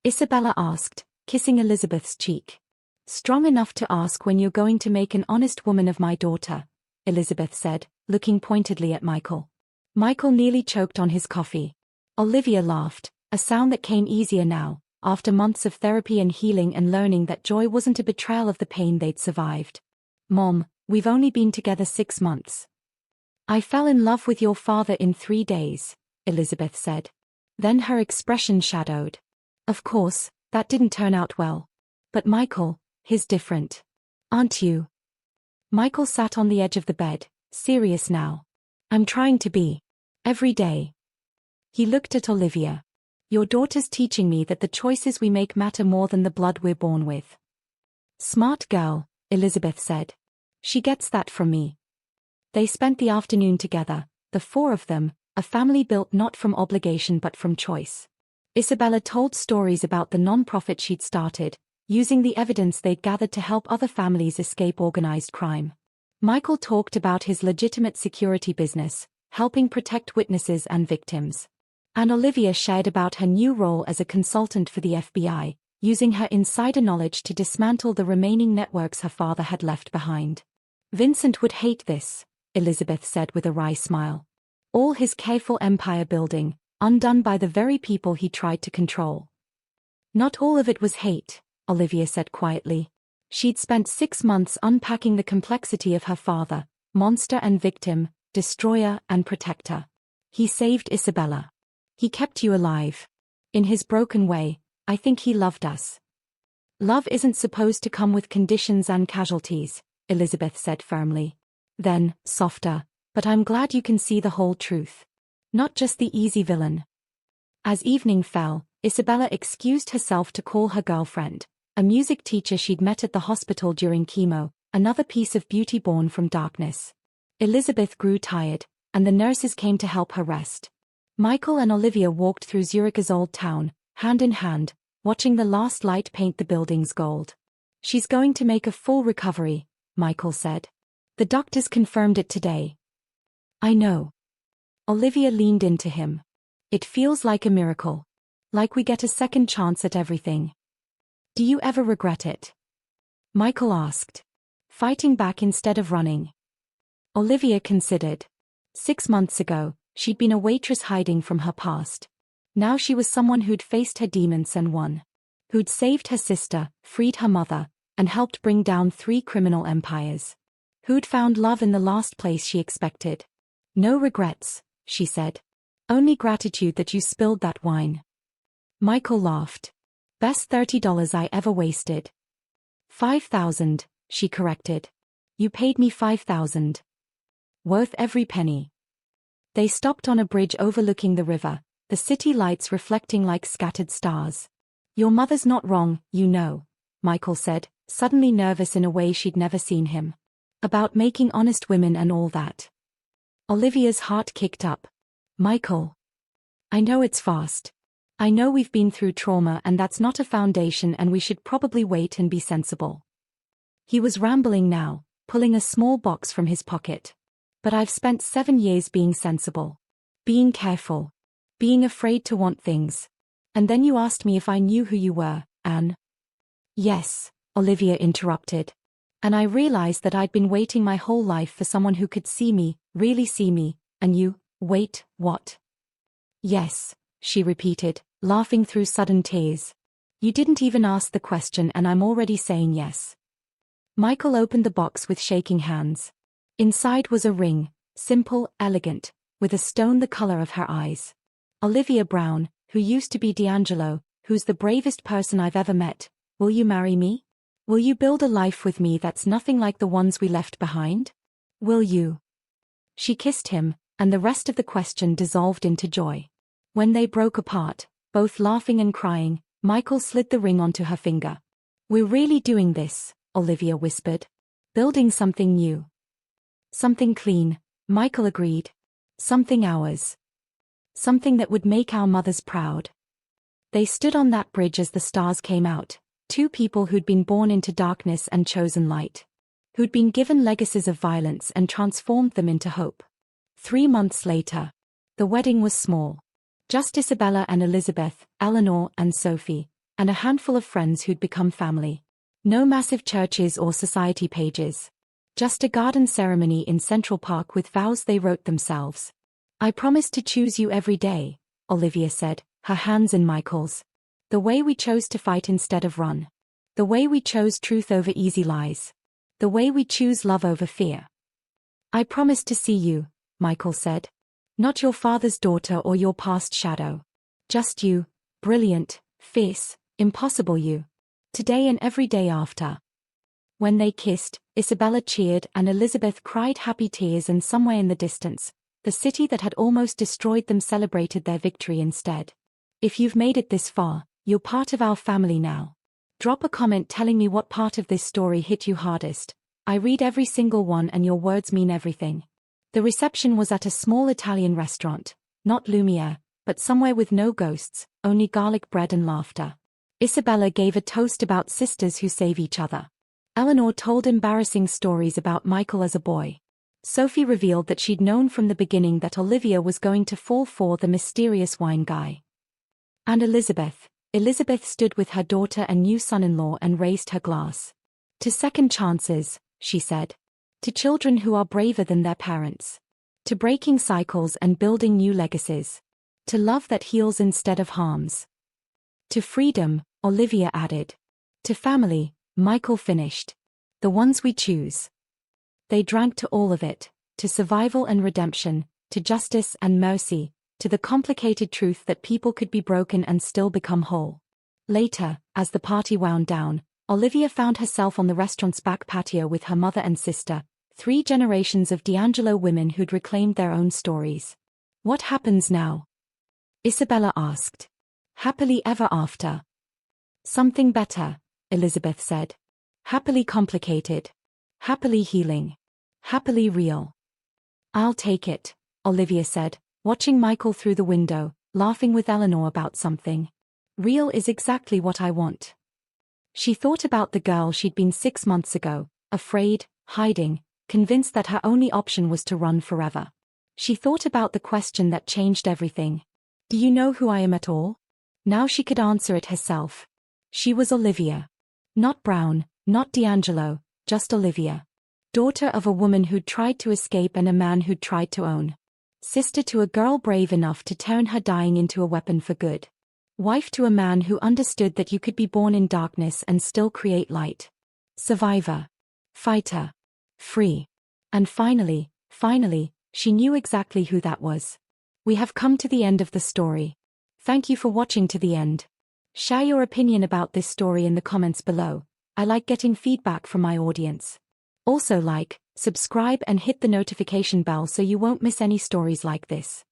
Speaker 1: Isabella asked, kissing Elizabeth's cheek. "Strong enough to ask when you're going to make an honest woman of my daughter," Elizabeth said, looking pointedly at Michael. Michael nearly choked on his coffee. Olivia laughed, a sound that came easier now, after months of therapy and healing and learning that joy wasn't a betrayal of the pain they'd survived. "Mom, we've only been together 6 months. I fell in love with your father in 3 days," Elizabeth said. Then her expression shadowed. "Of course, that didn't turn out well. But Michael, he's different. Aren't you?" Michael sat on the edge of the bed, serious now. "I'm trying to be. Every day." He looked at Olivia. "Your daughter's teaching me that the choices we make matter more than the blood we're born with." "Smart girl," Elizabeth said. "She gets that from me." They spent the afternoon together, the 4 of them, a family built not from obligation but from choice. Isabella told stories about the non-profit she'd started, using the evidence they'd gathered to help other families escape organized crime. Michael talked about his legitimate security business, helping protect witnesses and victims. And Olivia shared about her new role as a consultant for the FBI, using her insider knowledge to dismantle the remaining networks her father had left behind. "Vincent would hate this," Elizabeth said with a wry smile. "All his careful empire building, undone by the very people he tried to control." "Not all of it was hate," Olivia said quietly. She'd spent 6 months unpacking the complexity of her father, monster and victim, destroyer and protector. He saved Isabella. He kept you alive. In his broken way, I think he loved us. "Love isn't supposed to come with conditions and casualties," Elizabeth said firmly. Then, softer, "But I'm glad you can see the whole truth. Not just the easy villain." As evening fell, Isabella excused herself to call her girlfriend, a music teacher she'd met at the hospital during chemo, another piece of beauty born from darkness. Elizabeth grew tired, and the nurses came to help her rest. Michael and Olivia walked through Zurich's old town, hand in hand, watching the last light paint the buildings gold. She's going to make a full recovery, Michael said. The doctors confirmed it today. I know. Olivia leaned into him. It feels like a miracle. Like we get a second chance at everything. Do you ever regret it? Michael asked. Fighting back instead of running. Olivia considered. 6 months ago, she'd been a waitress hiding from her past. Now she was someone who'd faced her demons and won. Who'd saved her sister, freed her mother, and helped bring down 3 criminal empires. Who'd found love in the last place she expected. No regrets, she said. Only gratitude that you spilled that wine. Michael laughed. Best $30 I ever wasted. 5,000, she corrected. You paid me 5,000. Worth every penny. They stopped on a bridge overlooking the river, the city lights reflecting like scattered stars. Your mother's not wrong, you know, Michael said, suddenly nervous in a way she'd never seen him. About making honest women and all that. Olivia's heart kicked up. Michael. I know it's fast. I know we've been through trauma and that's not a foundation and we should probably wait and be sensible. He was rambling now, pulling a small box from his pocket. But I've spent 7 years being sensible. Being careful. Being afraid to want things. And then you asked me if I knew who you were, Anne. Yes, Olivia interrupted. And I realized that I'd been waiting my whole life for someone who could see me, really see me, and you, wait, what? Yes, she repeated, laughing through sudden tears. You didn't even ask the question and I'm already saying yes. Michael opened the box with shaking hands. Inside was a ring, simple, elegant, with a stone the color of her eyes. Olivia Brown, who used to be D'Angelo, who's the bravest person I've ever met, will you marry me? Will you build a life with me that's nothing like the ones we left behind? Will you? She kissed him, and the rest of the question dissolved into joy. When they broke apart, both laughing and crying, Michael slid the ring onto her finger. We're really doing this, Olivia whispered. Building something new. Something clean, Michael agreed. Something ours. Something that would make our mothers proud. They stood on that bridge as the stars came out, 2 people who'd been born into darkness and chosen light. Who'd been given legacies of violence and transformed them into hope. 3 months later. The wedding was small. Just Isabella and Elizabeth, Eleanor and Sophie, and a handful of friends who'd become family. No massive churches or society pages. Just a garden ceremony in Central Park with vows they wrote themselves. I promise to choose you every day, Olivia said, her hands in Michael's. The way we chose to fight instead of run. The way we chose truth over easy lies. The way we choose love over fear. I promise to see you, Michael said. Not your father's daughter or your past shadow. Just you, brilliant, fierce, impossible you. Today and every day after. When they kissed, Isabella cheered and Elizabeth cried happy tears, and somewhere in the distance, the city that had almost destroyed them celebrated their victory instead. If you've made it this far, you're part of our family now. Drop a comment telling me what part of this story hit you hardest. I read every single one and your words mean everything. The reception was at a small Italian restaurant, not Lumiere, but somewhere with no ghosts, only garlic bread and laughter. Isabella gave a toast about sisters who save each other. Eleanor told embarrassing stories about Michael as a boy. Sophie revealed that she'd known from the beginning that Olivia was going to fall for the mysterious wine guy. And Elizabeth stood with her daughter and new son-in-law and raised her glass. To second chances, she said. To children who are braver than their parents. To breaking cycles and building new legacies. To love that heals instead of harms. To freedom, Olivia added. To family, Michael finished. The ones we choose. They drank to all of it, to survival and redemption, to justice and mercy, to the complicated truth that people could be broken and still become whole. Later, as the party wound down, Olivia found herself on the restaurant's back patio with her mother and sister, 3 generations of D'Angelo women who'd reclaimed their own stories. What happens now? Isabella asked. Happily ever after. Something better, Elizabeth said. Happily complicated. Happily healing. Happily real. I'll take it, Olivia said, watching Michael through the window, laughing with Eleanor about something. Real is exactly what I want. She thought about the girl she'd been 6 months ago, afraid, hiding, convinced that her only option was to run forever. She thought about the question that changed everything. Do you know who I am at all? Now she could answer it herself. She was Olivia. Not Brown, not D'Angelo, just Olivia. Daughter of a woman who'd tried to escape and a man who'd tried to own. Sister to a girl brave enough to turn her dying into a weapon for good. Wife to a man who understood that you could be born in darkness and still create light. Survivor. Fighter. Free. And finally, she knew exactly who that was. We have come to the end of the story. Thank you for watching to the end. Share your opinion about this story in the comments below. I like getting feedback from my audience. Also like, subscribe and hit the notification bell so you won't miss any stories like this.